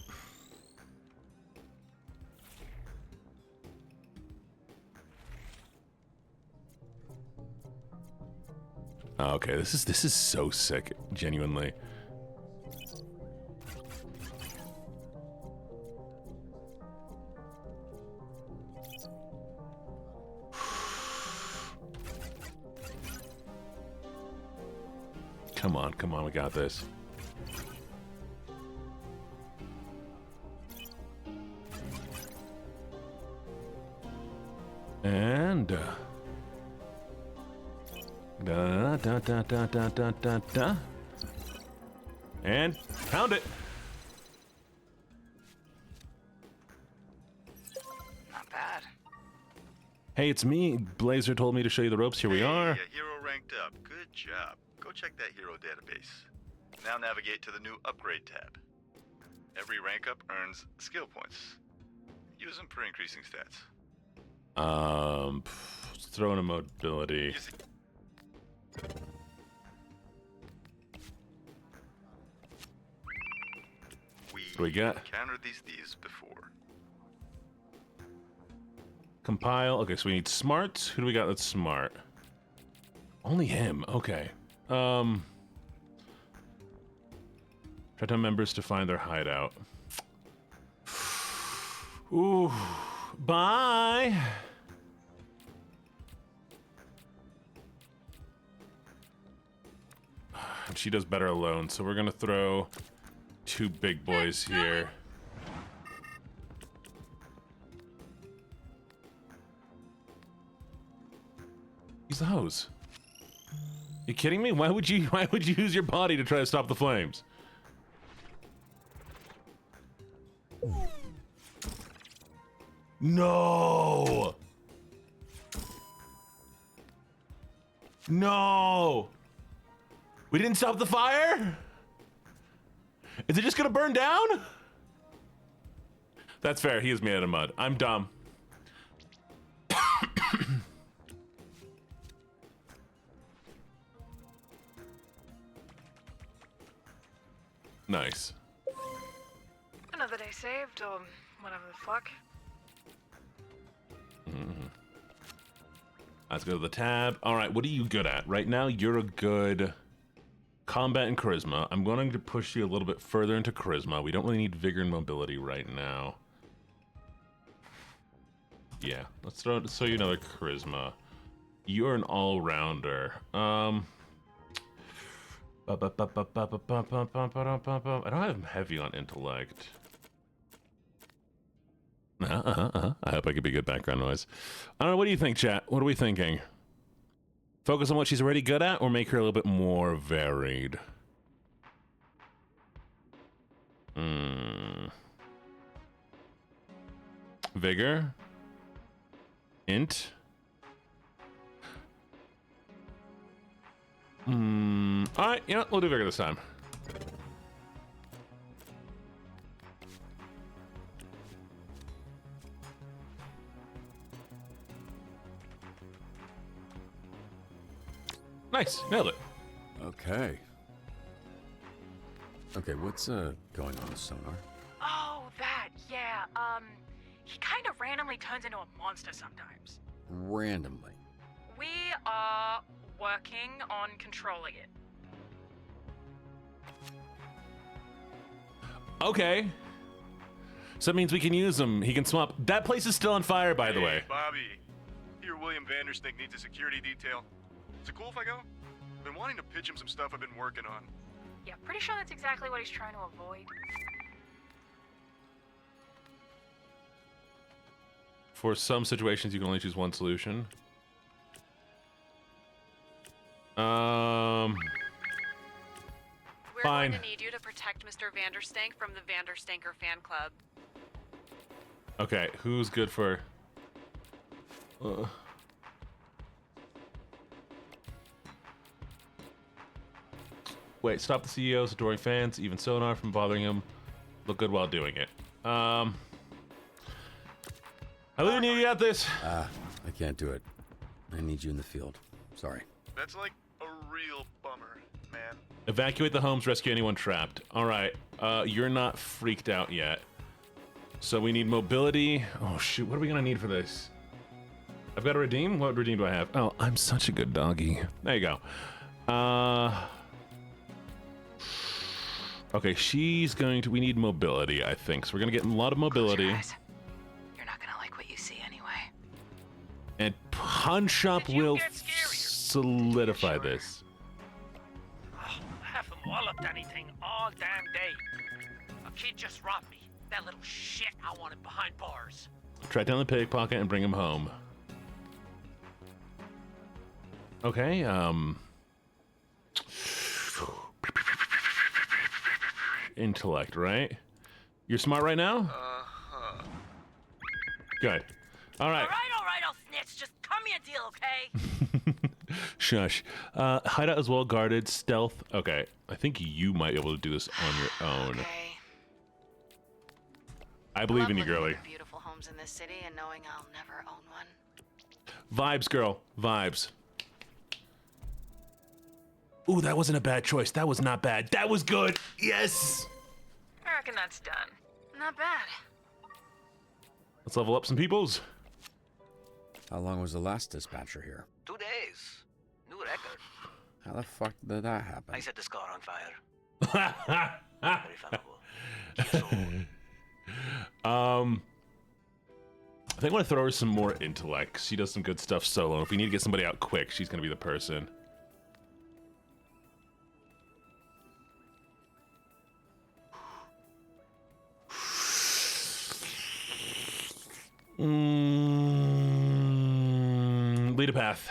Okay, this is so sick, genuinely. Come on, we got this. And da da da da da da da da. And pound it. Not bad. Hey, it's me. Blazer told me to show you the ropes. Here we are. Yeah, hero ranked up. Good job. Go check that hero database. Now navigate to the new upgrade tab. Every rank up earns skill points. Use them for increasing stats. Let's throw in a mobility. We got encountered these thieves before. Compile. Okay, so we need smarts. Who do we got that's smart? Only him. Okay. Try to members to find their hideout. Ooh. Bye. She does better alone, so we're gonna throw two big boys here. Use the hose. You kidding me? Why would you use your body to try to stop the flames? No! No! We didn't stop the fire? Is it just gonna burn down? That's fair, he is made out of mud. I'm dumb. Nice. Another day saved, or whatever the fuck. Let's go to the tab. All right, what are you good at? Right now, you're a good combat and charisma. I'm going to push you a little bit further into charisma. We don't really need vigor and mobility right now. Yeah, let's throw you another charisma. You're an all-rounder. I don't have heavy on intellect. I hope I could be good background noise. I don't know, what do you think, chat? What are we thinking? Focus on what she's already good at, or make her a little bit more varied? Vigor? Int? Alright, you know, we'll do vigor this time. Nice, nailed it. Okay. Okay, what's going on with Sonar? Oh, that, yeah. He kind of randomly turns into a monster sometimes. Randomly. We are working on controlling it. Okay. So that means we can use him. He can swap. That place is still on fire, by the way. Bobby, here William Vandersnick needs a security detail. Is it cool if I go? I've been wanting to pitch him some stuff I've been working on. Yeah, pretty sure that's exactly what he's trying to avoid. For some situations, you can only choose one solution. We're Fine. going to need you to protect Mr. Vanderstank from the Vanderstanker fan club. Okay, who's good for... Wait, stop the CEO's adoring fans, even Sonar, from bothering him. Look good while doing it. Eileen, you got this. I can't do it. I need you in the field. Sorry. That's like a real bummer, man. Evacuate the homes, rescue anyone trapped. All right, you're not freaked out yet. So we need mobility. Oh, shoot, what are we gonna need for this? I've got to redeem? What redeem do I have? Oh, I'm such a good doggy. There you go. Okay, she's going to... We need mobility, I think. So we're gonna get a lot of mobility. You're not gonna like what you see anyway. And Punch Up will solidify this. I haven't walloped anything all damn day. A kid just robbed me. That little shit I wanted behind bars. Track down the pickpocket and bring him home. Okay, intellect, right? You're smart right now? Good. All right. All right, I'll snitch. Just cut me a deal, okay? Shush. Hideout is well guarded. Stealth. Okay. I think you might be able to do this on your own. Okay. I believe in you, Love looking girly. at beautiful homes in this city and knowing I'll never own one. Vibes, girl. Vibes. Ooh, that wasn't a bad choice. That was not bad. That was good. Yes. I reckon that's done. Not bad. Let's level up some peoples. How long was the last dispatcher here? 2 days. New record. How the fuck did that happen? I set this car on fire. Very flammable. I think I want to throw her some more intellect. She does some good stuff solo. If we need to get somebody out quick, she's going to be the person. Lead a path.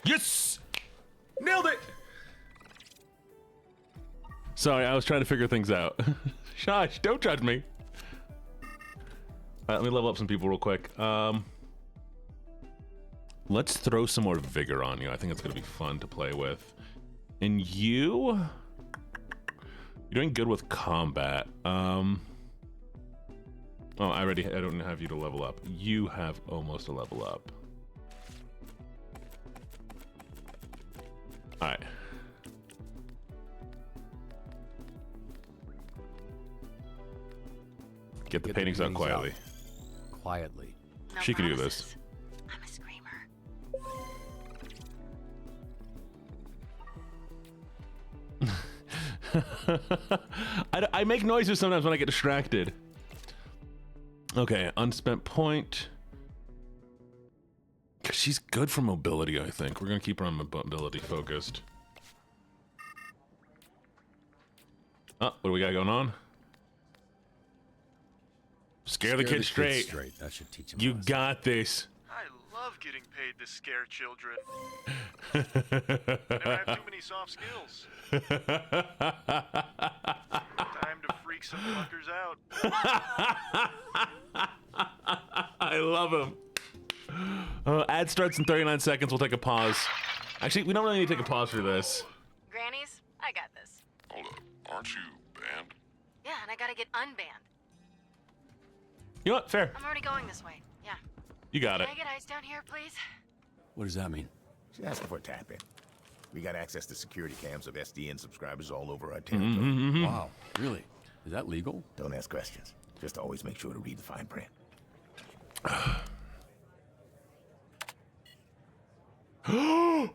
Yes! Nailed it! Sorry, I was trying to figure things out. Shush, don't judge me. Alright, let me level up some people real quick. Let's throw some more vigor on you. I think it's going to be fun to play with. And you... You're doing good with combat. Oh, I don't have you to level up. You have almost a level up. Alright. Get the paintings out quietly. Quietly. No She can do promises. this. I'm a screamer. I make noises sometimes when I get distracted. Okay, unspent point. She's good for mobility, I think. We're gonna keep her on mobility focused. Oh, what do we got going on? Scare the kid straight. That should teach him. You got this. I love getting paid to scare children. Never have too many soft skills. Time to freak some fuckers out. I love him. Ad starts in 39 seconds. We'll take a pause. Actually, we don't really need to take a pause for this. Grannies, I got this. Hold up. Aren't you banned? Yeah, and I gotta get unbanned. You know what? Fair. I'm already going this way. Yeah. You got it. Can I get ice down here, please? What does that mean? She's asking for a tap-in. We got access to security cams of SDN subscribers all over our territory. Wow, really? Is that legal? Don't ask questions. Just always make sure to read the fine print. I didn't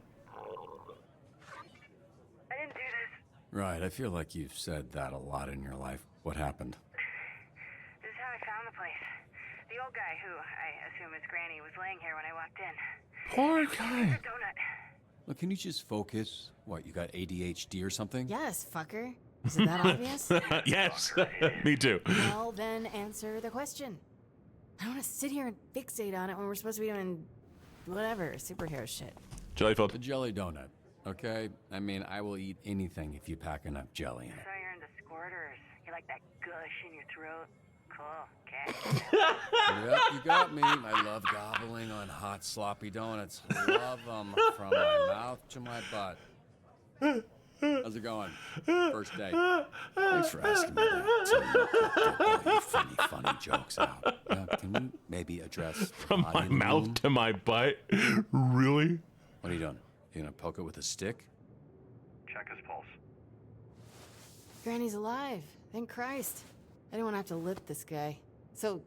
do this. Right, I feel like you've said that a lot in your life. What happened? This is how I found the place. The old guy, who I assume is Granny, was laying here when I walked in. Poor He gave guy. her a donut. Look, can you just focus? What, you got ADHD or something? Yes, fucker. Is it that obvious? Yes, me too. Well, then answer the question. I don't want to sit here and fixate on it when we're supposed to be doing whatever, superhero shit. Jellyfield. The jelly donut, okay? I mean, I will eat anything if you pack enough jelly in it. So you're into squirters. You like that gush in your throat? Cool, okay. Yep, you got me. I love gobbling on hot, sloppy donuts. Love them from my mouth to my butt. How's it going? First date. Thanks for asking me that. So you can get all your funny jokes out. Now, can we maybe address From my mouth to my butt? Really? What are you doing? You gonna poke it with a stick? Check his pulse. Granny's alive. Thank Christ. I didn't want to have to lip this guy. So,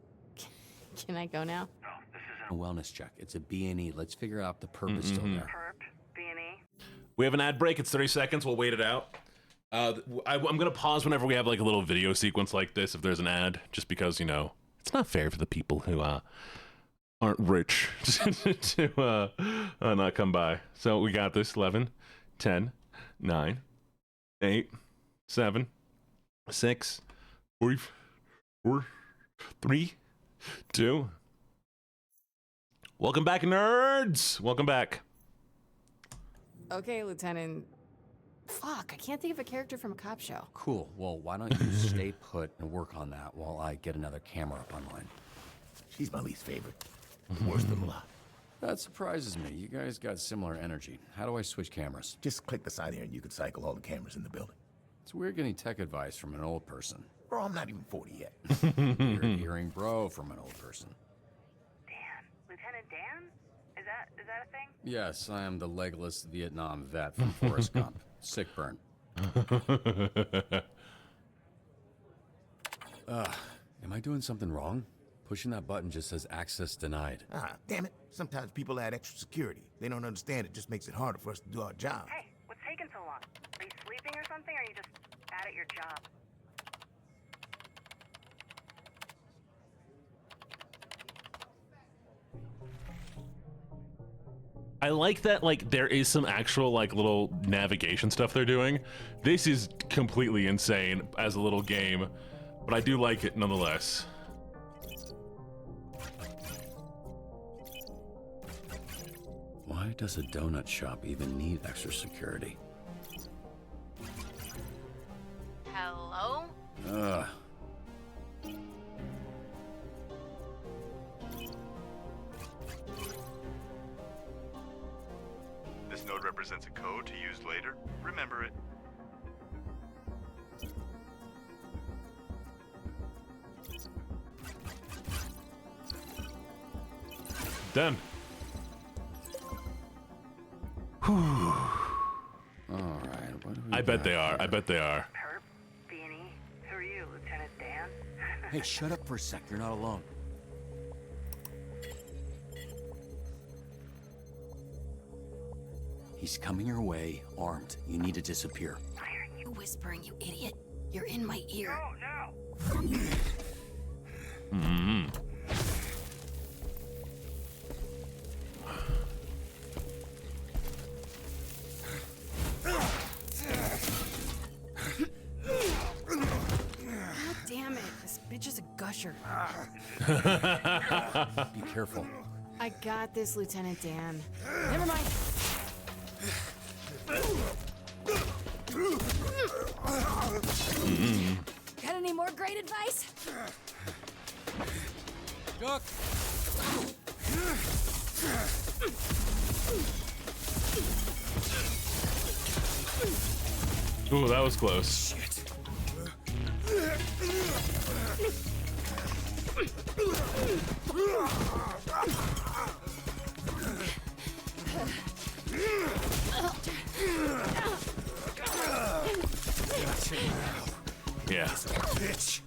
can I go now? No, this A wellness check. It's a B&E. Let's figure out the purpose still there. We have an ad break. It's 30 seconds. We'll wait it out. I'm going to pause whenever we have like a little video sequence like this if there's an ad, just because, you know, it's not fair for the people who aren't rich to not come by. So we got this. 11, 10, 9, 8, 7, 6, 4, 3, 2. Welcome back, nerds. Welcome back. Okay, Lieutenant. Fuck, I can't think of a character from a cop show. Cool. Well, why don't you stay put and work on that while I get another camera up online? She's my least favorite. Worst of the lot. That surprises me. You guys got similar energy. How do I switch cameras? Just click the side here and you can cycle all the cameras in the building. It's weird getting tech advice from an old person. Bro, I'm not even 40 yet. Weird hearing bro from an old person. Lieutenant Dan? Is that a thing? Yes, I am the legless Vietnam vet from Forrest Gump. Sick burn. Am I doing something wrong? Pushing that button just says access denied. Ah, damn it. Sometimes people add extra security. They don't understand it just makes it harder for us to do our job. Hey, what's taking so long? Are you sleeping or something, or are you just bad at your job? I like that, like, there is some actual, like, little navigation stuff they're doing. This is completely insane as a little game, but I do like it nonetheless. Why does a donut shop even need extra security? Hello? Ugh. This node represents a code to use later. Remember it. Done. All right. What do we I bet got they are. here? I bet they are. Beanie, who are you, Lieutenant Dan? Hey, shut up for a sec. You're not alone. He's coming your way, armed. You need to disappear. Why are you whispering, you idiot? You're in my ear. Mm-hmm. God damn it. This bitch is a gusher. Be careful. I got this, Lieutenant Dan. Never mind. Got any more great advice? Duck! Ooh, that was close. Shit. Yeah. Bitch.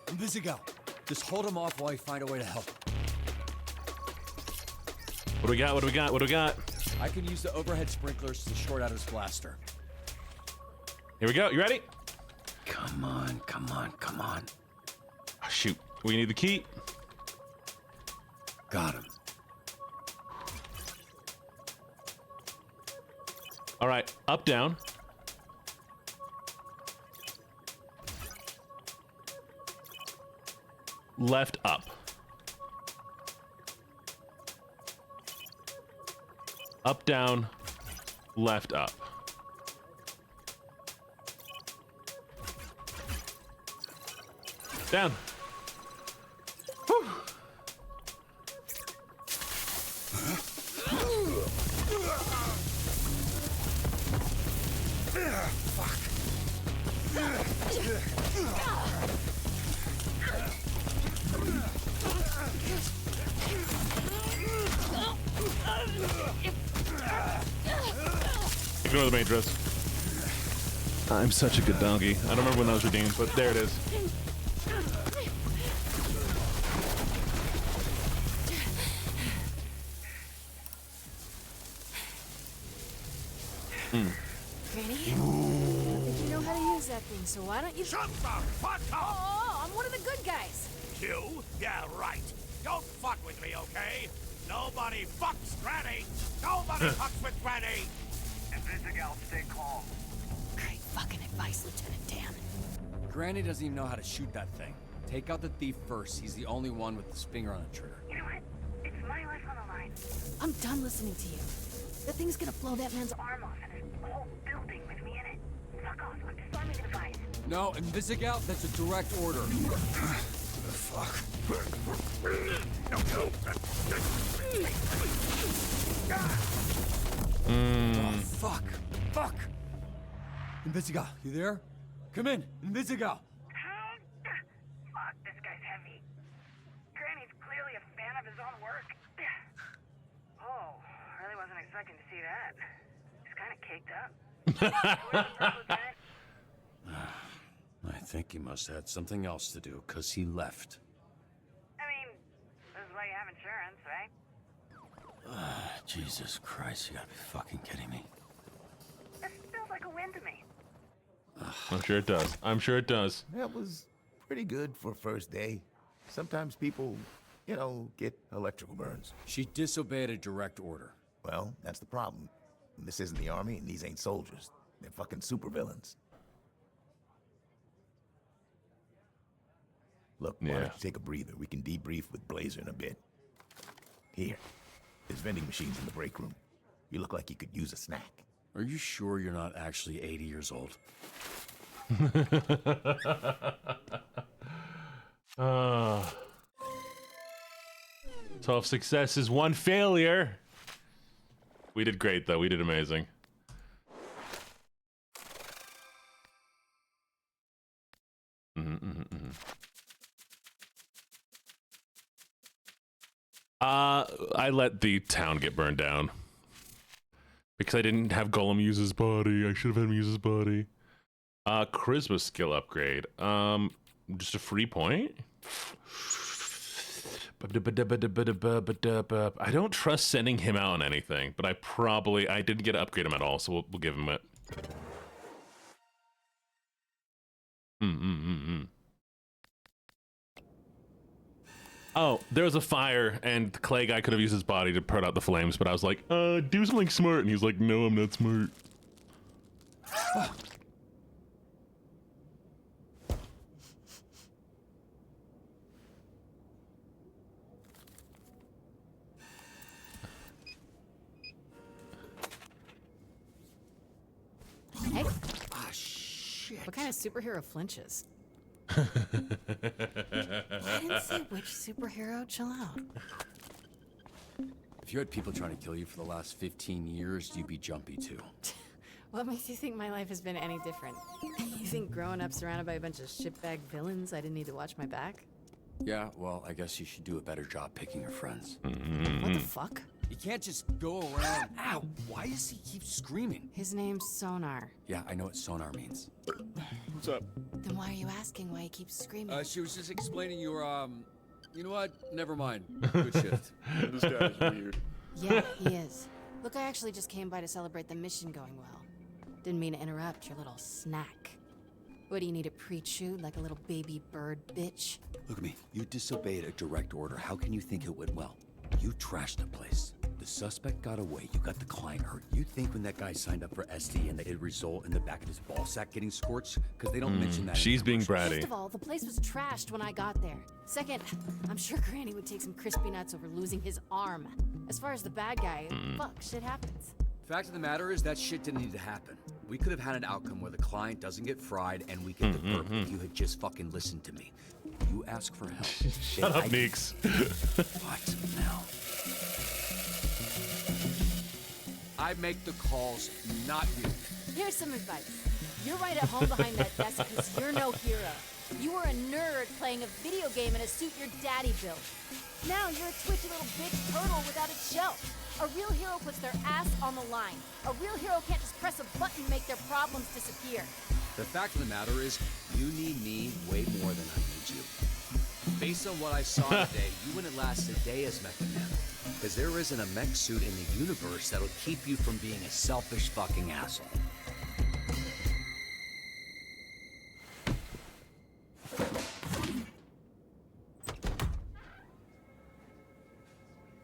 I'm busy, gal. Just hold him off while I find a way to help. What do we got? What do we got? What do we got? I can use the overhead sprinklers to short out his blaster. Here we go. You ready? Come on, come on, come on. Oh, shoot. We need the key. Got him. All right, up, down. Left, up. Up, down. Left, up. Down. Whew. Ignore the main dress. I'm such a good doggy. I don't remember when that was redeemed, but there it is. Granny? I don't think you know how to use that thing, so why don't you... Shut the fuck up! Oh, I'm one of the good guys. You? Yeah, right. Don't fuck with me, okay? Nobody fucks Granny! Nobody fucks with Granny! And Visigal, stay calm. Great fucking advice, Lieutenant Dan. Granny doesn't even know how to shoot that thing. Take out the thief first. He's the only one with his finger on the trigger. You know what? It's my life on the line. I'm done listening to you. That thing's gonna blow that man's Arm off and there's a whole building with me in it. Fuck off. I'm disarming the device. No, and Visigal, that's a direct order. Fuck. Oh, fuck. Fuck. Invisigal, you there? Come in, Invisigal. Fuck, this guy's heavy. Granny's clearly a fan of his own work. Oh, really wasn't expecting to see that. He's kind of caked up. I think he must have had something else to do, because he left. I mean, this is why you have insurance, right? Jesus Christ, you gotta be fucking kidding me. This feels like a win to me. I'm sure it does. I'm sure it does. That was pretty good for first day. Sometimes people, you know, get electrical burns. She disobeyed a direct order. Well, that's the problem. This isn't the army, and these ain't soldiers. They're fucking supervillains. Look, why don't you take a breather? We can debrief with Blazer in a bit. Here, there's vending machines in the break room. You look like you could use a snack. Are you sure you're not actually 80 years old? uh, 12 successes, 1 failure. We did great, though. We did amazing. I let the town get burned down because I didn't have Golem use his body. I should have had him use his body. Charisma skill upgrade. Just a free point. I don't trust sending him out on anything, but I didn't get to upgrade him at all, so we'll give him it. Oh, there was a fire, and the clay guy could have used his body to put out the flames, but I was like, do something smart, and he's like, no, I'm not smart. Hey. Ah, shit. What kind of superhero flinches? I didn't say which superhero. Chill out. If you had people trying to kill you for the last 15 years, you'd be jumpy too. What makes you think my life has been any different? You think growing up surrounded by a bunch of shitbag villains, I didn't need to watch my back? Yeah, well, I guess you should do a better job picking your friends. What the fuck? You can't just go around. Ow! Why does he keep screaming? His name's Sonar. Yeah, I know what sonar means. What's up? Then why are you asking why he keeps screaming? She was just explaining your, you know what? Never mind. Good shift. This guy's weird. Yeah, he is. Look, I actually just came by to celebrate the mission going well. Didn't mean to interrupt your little snack. What, do you need it pre-chewed like a little baby bird, bitch? Look at me. You disobeyed a direct order. How can you think it went well? You trashed the place. the suspect got away. You got the client hurt. You think when that guy signed up for SDN that it'd result in the back of his ball sack getting scorched? Because they don't mention that. She's being First bratty. of all, the place was trashed when I got there. Second, I'm sure Granny would take some crispy nuts over losing his arm. As far as the bad guy, fuck, shit happens. Fact of the matter is that shit didn't need to happen. We could have had an outcome where the client doesn't get fried and we get the burp if you had just fucking listened to me. You ask for help. Shut up, Meeks. What now? I make the calls, not you. Here's some advice. You're right at home behind that desk because you're no hero. You were a nerd playing a video game in a suit your daddy built. Now you're a twitchy little bitch turtle without a shell. A real hero puts their ass on the line. A real hero can't just press a button and make their problems disappear. The fact of the matter is, you need me way more than I need you. Based on what I saw today, you wouldn't last a day as Mecha Man. Because there isn't a mech suit in the universe that'll keep you from being a selfish fucking asshole.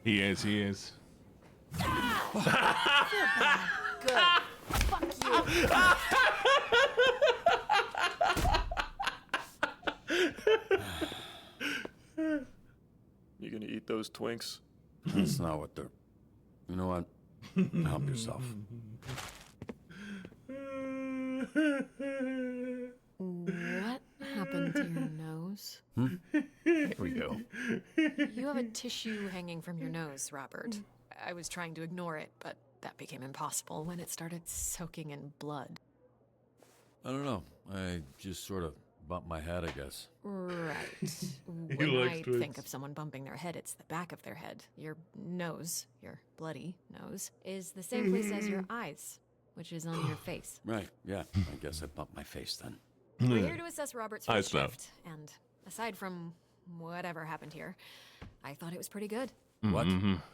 He is. I feel bad. Good. Fuck you. You gonna eat those Twinks? That's not what they're... You know what? Help yourself. What happened to your nose? Here we go. You have a tissue hanging from your nose, Robert. I was trying to ignore it, but that became impossible when it started soaking in blood. I don't know. I just sort of bumped my head, I guess. Right. When I think of someone bumping their head, it's the back of their head. Your nose, your bloody nose, is the same place as your eyes, which is on your face. Right, yeah. I guess I bumped my face then. We're here to assess Robert's first shift, and aside from whatever happened here, I thought it was pretty good. What?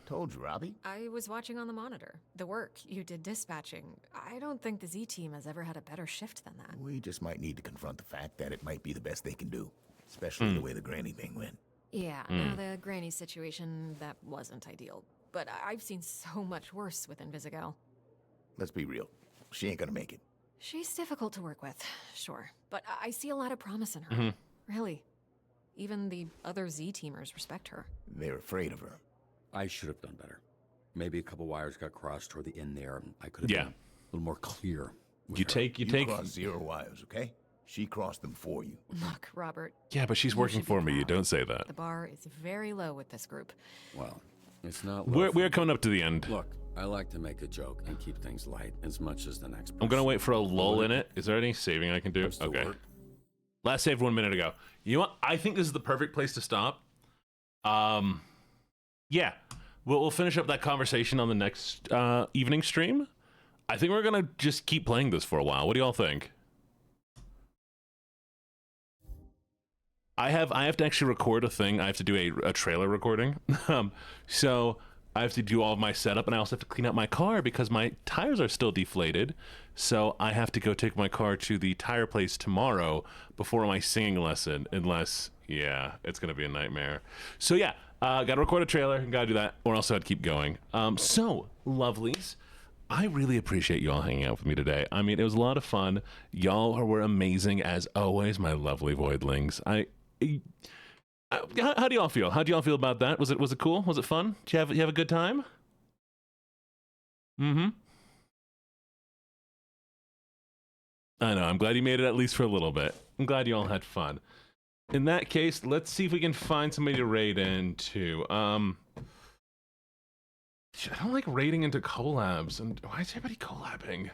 Told you, Robbie. I was watching on the monitor. The work you did dispatching, I don't think the Z team has ever had a better shift than that. We just might need to confront the fact that it might be the best they can do, especially the way the Granny thing went. Yeah, now the Granny situation, that wasn't ideal. But I've seen so much worse with Invisigal. Let's be real. She ain't gonna make it. She's difficult to work with, sure. But I see a lot of promise in her. Really. Even the other Z-teamers respect her. They're afraid of her. I should have done better. Maybe a couple wires got crossed toward the end there, and I could have been a little more clear. You take. You crossed 0 wires, okay? She crossed them for you. Look, Robert. Yeah, but she's working for me. You don't say that. The bar is very low with this group. Well, it's not low. We're coming up to the end. Look, I like to make a joke and keep things light as much as the next person. I'm gonna wait for a lull in it. Is there any saving I can do? Okay. Last save 1 minute ago. You know what? I think this is the perfect place to stop. Yeah. We'll finish up that conversation on the next evening stream. I think we're gonna just keep playing this for a while. What do y'all think? I have to actually record a thing. I have to do a trailer recording. So I have to do all of my setup, and I also have to clean up my car because my tires are still deflated. So I have to go take my car to the tire place tomorrow before my singing lesson, unless, yeah, it's going to be a nightmare. So yeah, got to record a trailer, got to do that, or else I'd keep going. So, lovelies, I really appreciate y'all hanging out with me today. I mean, it was a lot of fun. Y'all were amazing as always, my lovely voidlings. How do y'all feel? How do y'all feel about that? Was it cool? Was it fun? Did you have a good time? I know. I'm glad you made it at least for a little bit. I'm glad you all had fun. In that case, let's see if we can find somebody to raid into. I don't like raiding into collabs. And why is everybody collabing?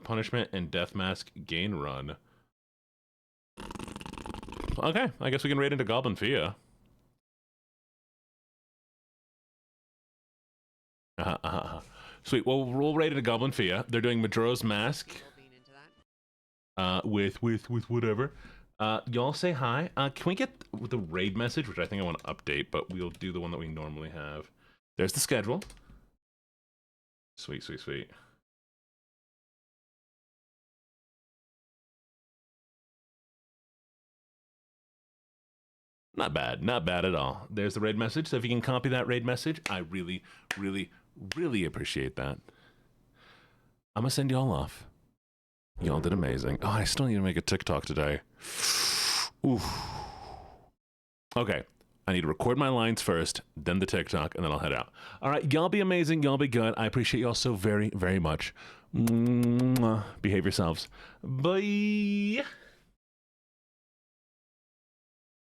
Punishment and Death Mask gain run. Okay, I guess we can raid into Goblin Fia. Sweet. Well, we'll raid into Goblin Fia. They're doing Madro's Mask. With whatever. Y'all say hi. Can we get the raid message, which I think I want to update, but we'll do the one that we normally have. There's the schedule. Sweet, sweet, sweet. Not bad. Not bad at all. There's the raid message. So if you can copy that raid message, I really, really, really appreciate that. I'm going to send y'all off. Y'all did amazing. Oh, I still need to make a TikTok today. Oof. Okay. I need to record my lines first, then the TikTok, and then I'll head out. All right. Y'all be amazing. Y'all be good. I appreciate y'all so very, very much. Mwah. Behave yourselves. Bye.